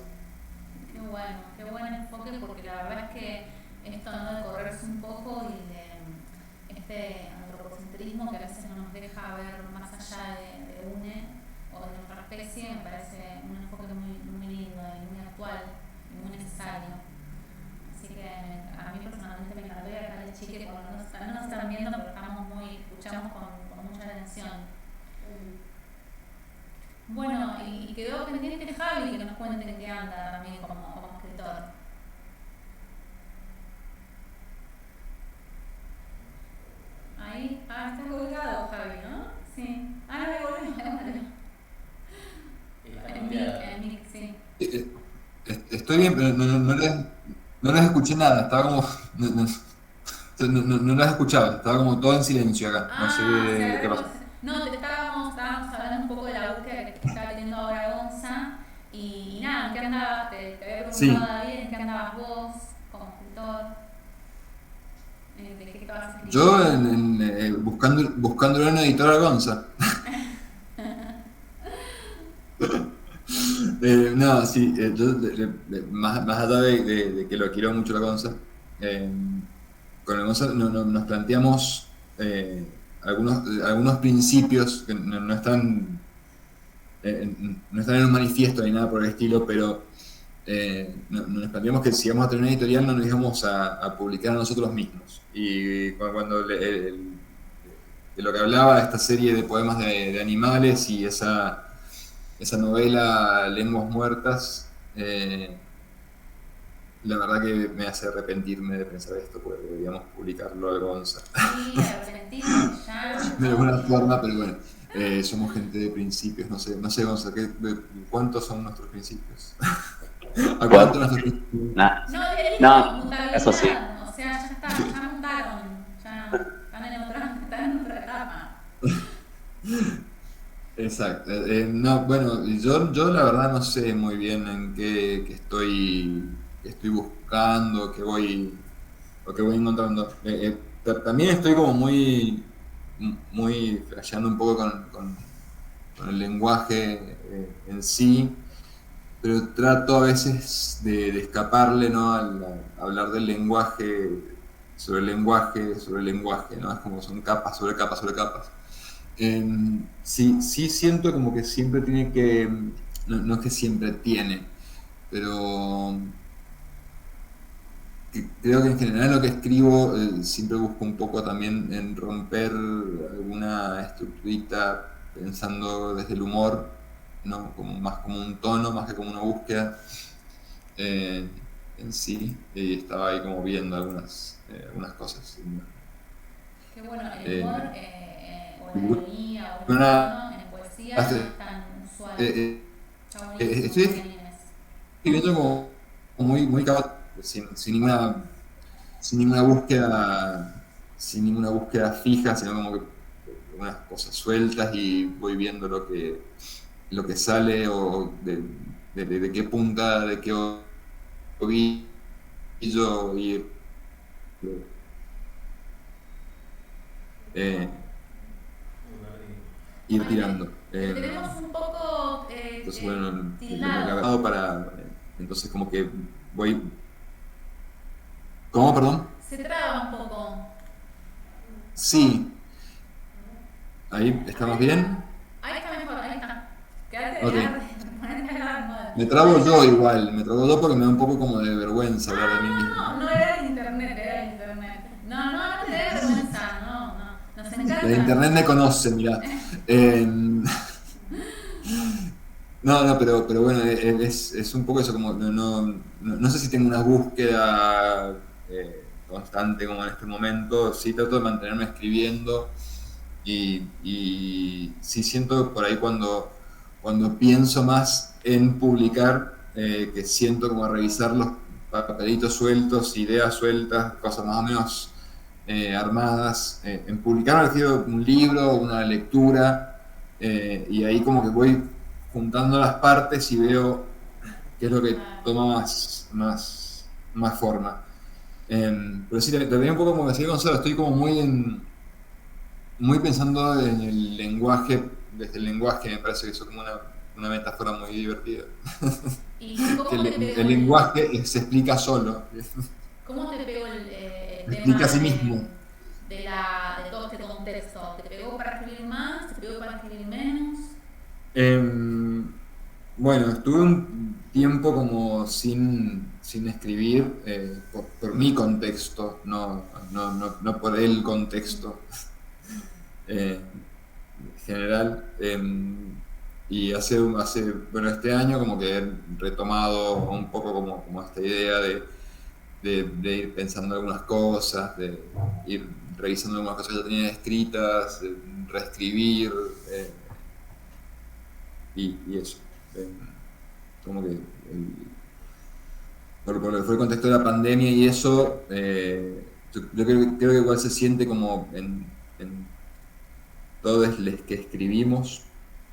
Qué buen enfoque porque la verdad es que esto no de correrse un poco y de este antropocentrismo que a veces no nos deja ver más allá de UNE o de nuestra especie, me parece un enfoque muy lindo y muy actual y muy necesario. Así que a mí personalmente me encantó y acá el chique cuando no nos están viendo pero escuchamos con mucha atención. Bueno, y quedó pendiente Javi que nos cuente en qué anda también como escritor. Ahí, está colgado Javi, ¿no? Sí. No me volví. En Mic, sí. Estoy bien, pero no les escuché nada, estaba como... No las escuchaba, estaba como todo en silencio acá, no sé qué pasó. No, estábamos hablando un poco de la búsqueda que está teniendo ahora Gonza y nada, ¿en qué andabas? Te había Sí. preguntado David, ¿en qué andabas vos como escritor? ¿De qué estabas escribiendo? Yo buscándole una editora a Gonza. No, sí, yo más allá de que lo quiero mucho la Gonza, con el Gonza nos planteamos algunos principios que no están en un manifiesto ni nada por el estilo, pero nos planteamos que si vamos a tener una editorial no nos íbamos a publicar a nosotros mismos. Y cuando de lo que hablaba de esta serie de poemas de animales y esa novela Lenguas Muertas, la verdad que me hace arrepentirme de pensar esto, porque deberíamos publicarlo al Gonza. Sí, arrepentirme ya. De alguna forma, pero bueno, somos gente de principios, no sé Gonza, ¿cuántos son nuestros principios? ¿A cuántos nuestros principios? No, eso sí. O sea, ya está, ya mutaron, ya están en otra etapa. Exacto. No, bueno, yo la verdad no sé muy bien en qué estoy buscando, qué voy encontrando. También estoy como muy flasheando un poco con el lenguaje en sí, pero trato a veces de escaparle, ¿no? Al hablar del lenguaje, sobre el lenguaje, ¿no? Es como son capas sobre capas sobre capas. Sí siento como que siempre tiene que, no es que siempre tiene, pero creo que en general lo que escribo siempre busco un poco también en romper alguna estructurita pensando desde el humor, ¿no? Más como un tono, más que como una búsqueda. en sí, y estaba ahí como viendo algunas cosas. Qué bueno, el Eh, humor o la ironía o el una, tono en poesía no hace- es tan usual. eh, Está buenísimo estoy que animes. escribiendo como muy caótico, sin ninguna búsqueda, sin ninguna búsqueda fija, sino como que unas cosas sueltas y voy viendo lo que sale o de qué punta, de qué ovillo eh, ir Bueno, tirando. te tenemos un poco Entonces, bueno, lo que he tildado. grabado para. Entonces, como que voy. ¿Cómo, perdón? Se traba un poco. Sí. Ahí estamos bien. Ahí está mejor, ahí está. Quédate Ok. ponete a hablar modo. Me trabo yo igual, me trabo yo porque me da un poco como de vergüenza hablar de mí mismo. No era el internet, era el internet. No te dé vergüenza, no. Nos encanta. La internet me conoce, mirá. No, pero bueno, es un poco eso, como no sé si tengo una búsqueda constante como en este momento, sí trato de mantenerme escribiendo y sí siento por ahí cuando pienso más en publicar, que siento como revisar los papelitos sueltos, ideas sueltas, cosas más o menos armadas. En publicar me refiero a un libro, una lectura, y ahí como que voy juntando las partes y veo qué es lo que toma más forma. Pero sí, también un poco como decía Gonzalo, estoy como muy pensando en el lenguaje, desde el lenguaje me parece que eso es como una metáfora muy divertida. ¿Y Que cómo te pegó el lenguaje se explica solo, cómo te pegó el se tema explica a sí mismo. de todo este contexto? ¿Te pegó para escribir más? ¿Te pegó para escribir menos? Bueno, estuve un tiempo como sin escribir, por mi contexto, no por el contexto eh, general. Y bueno, este año como que he retomado un poco como esta idea de ir pensando algunas cosas, de ir revisando algunas cosas que ya tenía escritas, de reescribir, y eso. Como que por lo que fue el contexto de la pandemia y eso, yo creo que igual se siente como en todos los que escribimos,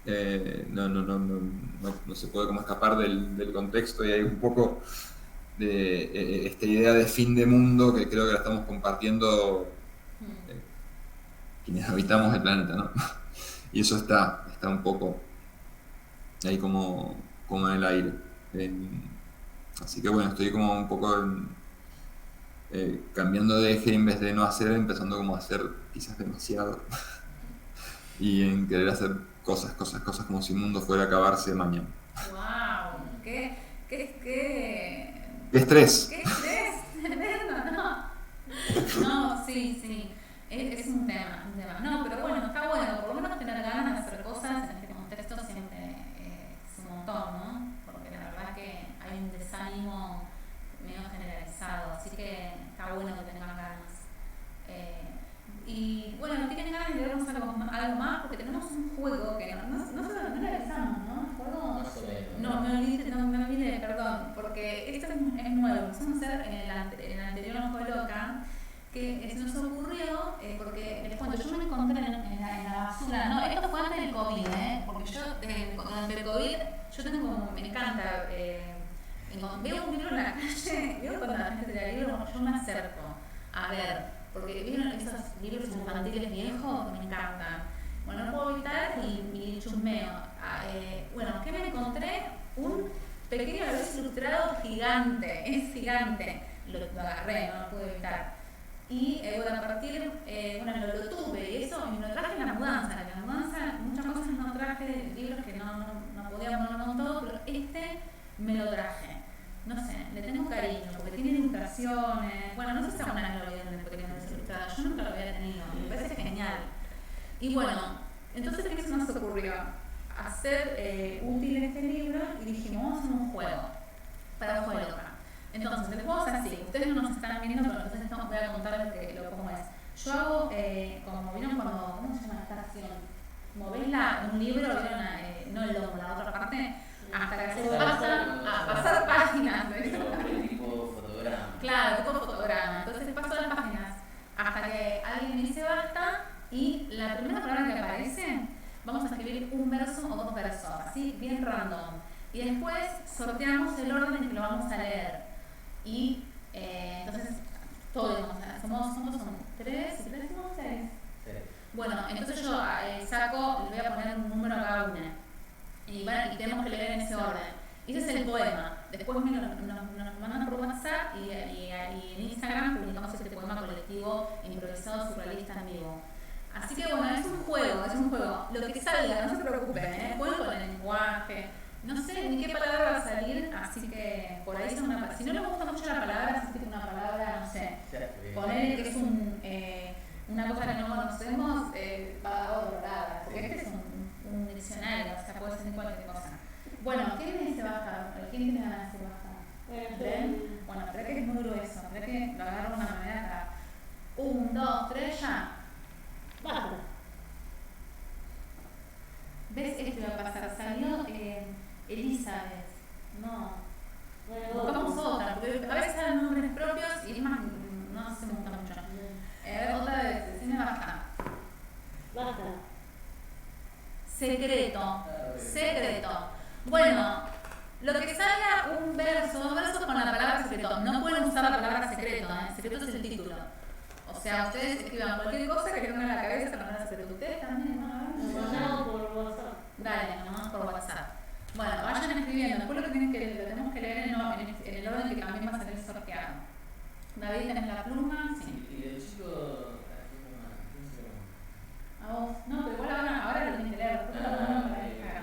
no se puede como escapar del contexto y hay un poco de esta idea de fin de mundo que creo que la estamos compartiendo quienes habitamos el planeta, ¿no? Y eso está un poco ahí como en el aire. Así que bueno, estoy como un poco cambiando de eje en vez de no hacer, empezando como a hacer quizás demasiado. Y en querer hacer cosas como si el mundo fuera a acabarse mañana. ¡Wow! ¡Qué estrés! ¡Qué estrés! Tremendo, ¿no? No, sí. Es un tema. No, pero bueno, está bueno. Por lo menos tener ganas de hacer cosas en este contexto siempre es un montón, ¿no? Porque la verdad que hay un desánimo medio generalizado. Así que está bueno que tengan ganas. Y bueno, ¿tienen ganas de leernos algo más? Porque tenemos un juego que no le avisamos, ¿no? ¿El juego? Más o menos. No me olvidé, perdón, porque esto es nuevo. Empezamos a hacer en el anterior Ojo Loca, que se nos ocurrió, porque les cuento, yo me encontré en la basura, no, esto fue antes del COVID, porque yo, durante el COVID, yo tengo como, me encanta, veo un libro en la calle, veo cuando la gente te da libro, yo me acerco a ver. Porque vieron esos libros infantiles viejos que me encantan. Bueno, no puedo evitar y chusmeo. Bueno, ¿qué me encontré? Un pequeño ilustrado gigante. Es gigante. Lo agarré, no lo pude evitar. Y bueno, a partir, lo tuve y eso, y me lo traje en la mudanza. En la mudanza, muchas cosas no traje, libros que no podía ponerlo con todo, pero este me lo traje. No sé, le tengo cariño, porque tiene ilustraciones. Bueno, no sé si alguna vez lo vieron de pequeño ilustrado, yo nunca lo había tenido, me parece genial. Y bueno, entonces, ¿qué se nos ocurrió? Hacer útil este libro y dijimos, vamos a hacer un juego para Ojo de Loca. Entonces, ustedes no nos están viendo, pero entonces voy a contar cómo es. Yo hago, como vieron cuando, ¿cómo se llama esta acción? Como ves un libro, ¿vieron? No el lomo, la otra parte, hasta que se pasan a pasar páginas. Pero tipo fotograma. Claro, tipo fotograma. Entonces paso las páginas hasta que alguien me dice basta y la primera palabra que aparece, vamos a escribir un verso o dos versos, así bien random. Y después sorteamos el orden en que lo vamos a leer. Y entonces, todos, somos tres, somos seis. Sí. Bueno, entonces yo saco, le voy a poner un número a cada una. Y tenemos que leer en ese orden. Ese es el poema. Después nos mandan por WhatsApp y en Instagram publicamos este poema colectivo improvisado surrealista en vivo. Así que bueno, es un juego. Lo que salga, no se preocupen, juego con el lenguaje. No sé ni qué palabra va a salir, así que por ahí son una. Si no les gusta mucho la palabra, si es una palabra, no sé, poner que es una cosa que no conocemos, valorada, porque este es un diccionario, o sea, puede ser cualquier cosa. Bueno, ¿quién me dice baja? ¿Quién tiene ganas de decir baja? ¿Ven? Bueno, creo que es muy grueso, creo que lo agarro de una manera acá. 1, 2, 3, ya. Basta. ¿Ves? Esto iba a pasar. Salió Elizabeth. No. Buscamos otra, porque a veces salen nombres propios y es más, no se me gusta mucho. A ver, otra vez, decime baja. Basta. Secreto. Bueno, lo que salga un verso, dos versos con la palabra secreto. No pueden usar la palabra secreto, secreto es el título. O sea, ustedes escriban cualquier cosa que les venga a la cabeza con la palabra secreto. Ustedes también, Nos mandamos por WhatsApp. Dale, nomás por WhatsApp. Bueno, vayan escribiendo. Después lo tenemos que leer en el orden que también va a salir sorteado. David, ¿tenés la pluma? Sí. Y el chico, ¿quién se llama? A vos. No, pero igual ahora lo tenés que leer. Después lo ponemos para Instagram.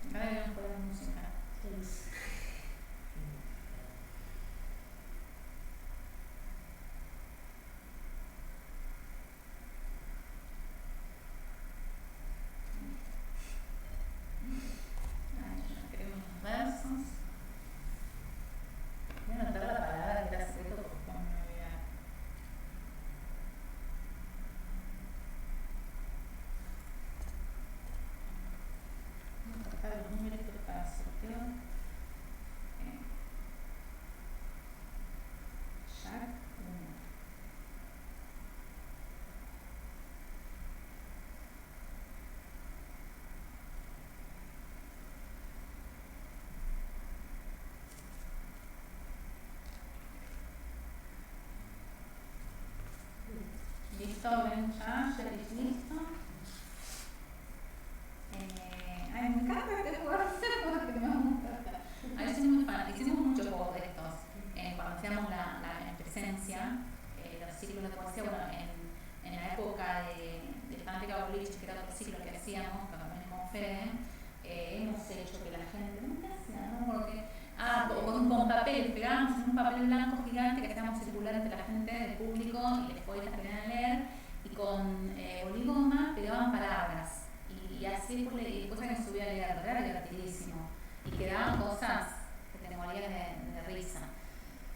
Acá debemos poner música. Escribimos los versos. Voy a anotar la palabra que era secreto porque después me voy a olvidar. Vamos a cortar los numeritos para sorteo. Jack 1. Listo, ven ya, Sheris, listo. Ay, me encanta este juego, porque me gusta. A veces muy fan, hicimos muchos juegos de estos. Cuando hacíamos la presencia, los ciclos de poesía, bueno, en la época de Fantástica Boliche, que era otro ciclo que hacíamos, también con Fede, hemos hecho que la gente, ¿no? ¿Qué hacía? ¿No? Porque, con papel, pegábamos en un papel blanco gigante que hacíamos circular entre la gente del público y los poetas que querían leer, y con boligoma pegaban palabras. Y así cosas que me subía a leer, era divertidísimo. Y quedaban cosas que te morías de risa.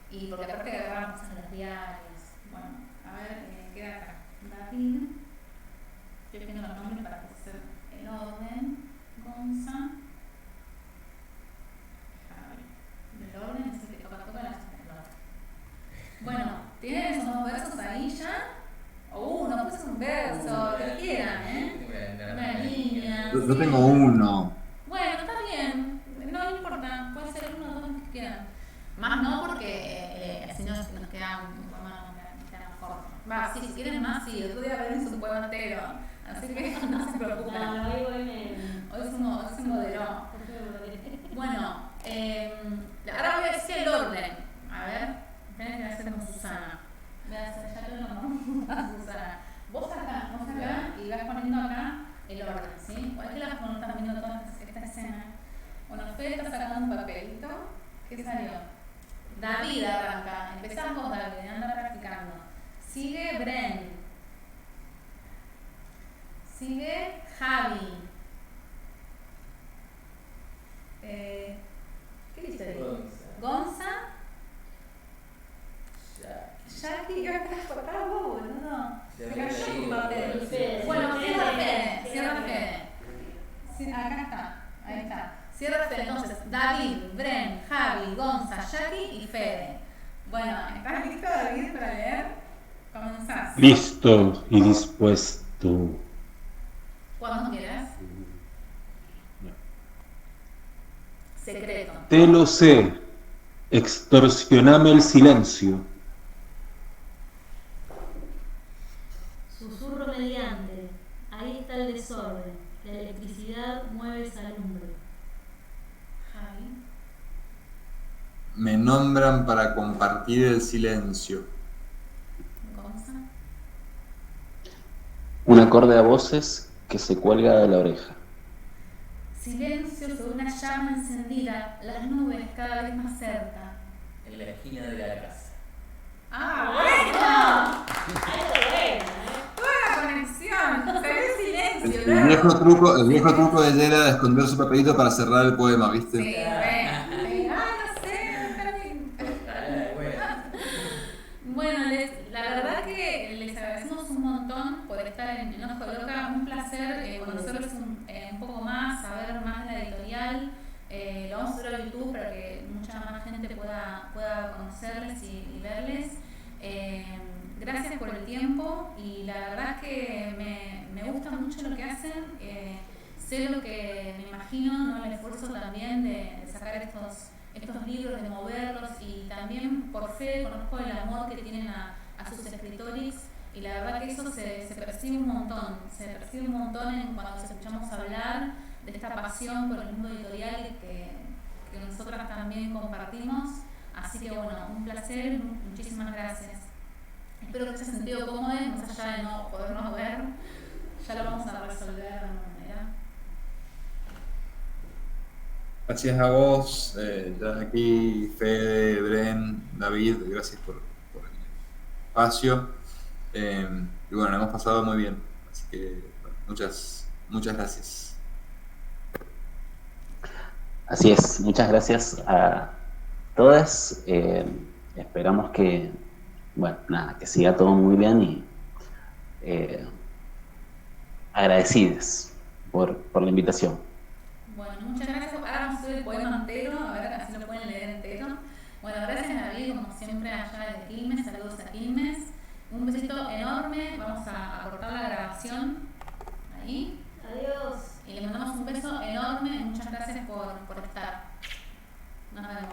Y porque aparte agarraban cosas de los diarios. Bueno, a ver, queda acá. David. Yo tengo los nombres para hacer el orden. Gonza. El orden es el que toca la orden. Bueno, ¿tienen esos dos versos ahí ya? O uno, pues un verso, lo que quieran, Una línea. Yo tengo uno. Bueno, está bien, no importa, puede ser uno o dos que quieran. Más no porque así nos queda un poema corto. Va, sí, si quieren más, sí, otro día veremos un poema entero. Así que no se preocupen. Hoy es un modelo. Bueno, ahora voy a decir el orden. A ver, tenés que hacer con Susana. Voy a hacer ya todo a Susana. Vos acá y vas poniendo acá el orden, ¿sí? ¿Cuál es que las están viendo toda esta escena? Bueno, Fede está sacando un papelito. ¿Qué salió? David arranca. Empezamos David, anda practicando. Sigue Bren. Sigue Javi. David, Bren, Javi, Gonza, Jackie y Fede. Bueno, ¿estás listo, David, para leer? Comenzás. Listo y dispuesto. Cuando quieras. Secreto. Te lo sé. Extorsioname el silencio. Susurro mediante, ahí está el desorden, la electricidad mueve esa lumbre. Javi. Me nombran para compartir el silencio. Gonza. Un acorde a voces que se cuelga de la oreja. Silencio sobre una llama encendida, las nubes cada vez más cerca. En la esquina de la casa. ¡Ah, bueno! Toda la conexión, se ve silencio, El viejo truco de Yera de esconder su papelito para cerrar el poema, ¿viste? Sí, no sé. Bueno, la verdad que les agradecemos un montón por estar en Ojo de Loca. Un placer conocerlos un poco más, saber más de la editorial. Lo vamos a subir a YouTube para que mucha más gente pueda conocerles y verles. Gracias por el tiempo y la verdad que me gusta mucho lo que hacen. Sé lo que me imagino, ¿no? El esfuerzo también de sacar estos libros, de moverlos, y también por fe conozco el amor que tienen a sus escritores, y la verdad que eso se percibe un montón, en cuando escuchamos hablar de esta pasión por el mundo editorial que nosotras también compartimos. Así que bueno, un placer, muchísimas gracias. Espero que se haya sentido cómodo, más allá de no podernos ver, ya lo vamos a resolver de alguna manera. Gracias a vos, Jackie, Fede, Bren, David, gracias por el espacio. Y bueno, lo hemos pasado muy bien, así que bueno, muchas gracias. Así es, muchas gracias a todas. Esperamos que, bueno, nada, que siga todo muy bien y agradecidos por la invitación. Bueno, muchas gracias. Ahora vamos a subir el poema entero, a ver, así lo pueden leer entero. Bueno, gracias David, como siempre, allá desde Quilmes. Saludos a Quilmes. Un besito enorme. Vamos a cortar la grabación ahí. Adiós. Y le mandamos un beso enorme. Muchas gracias por estar. Nos vemos.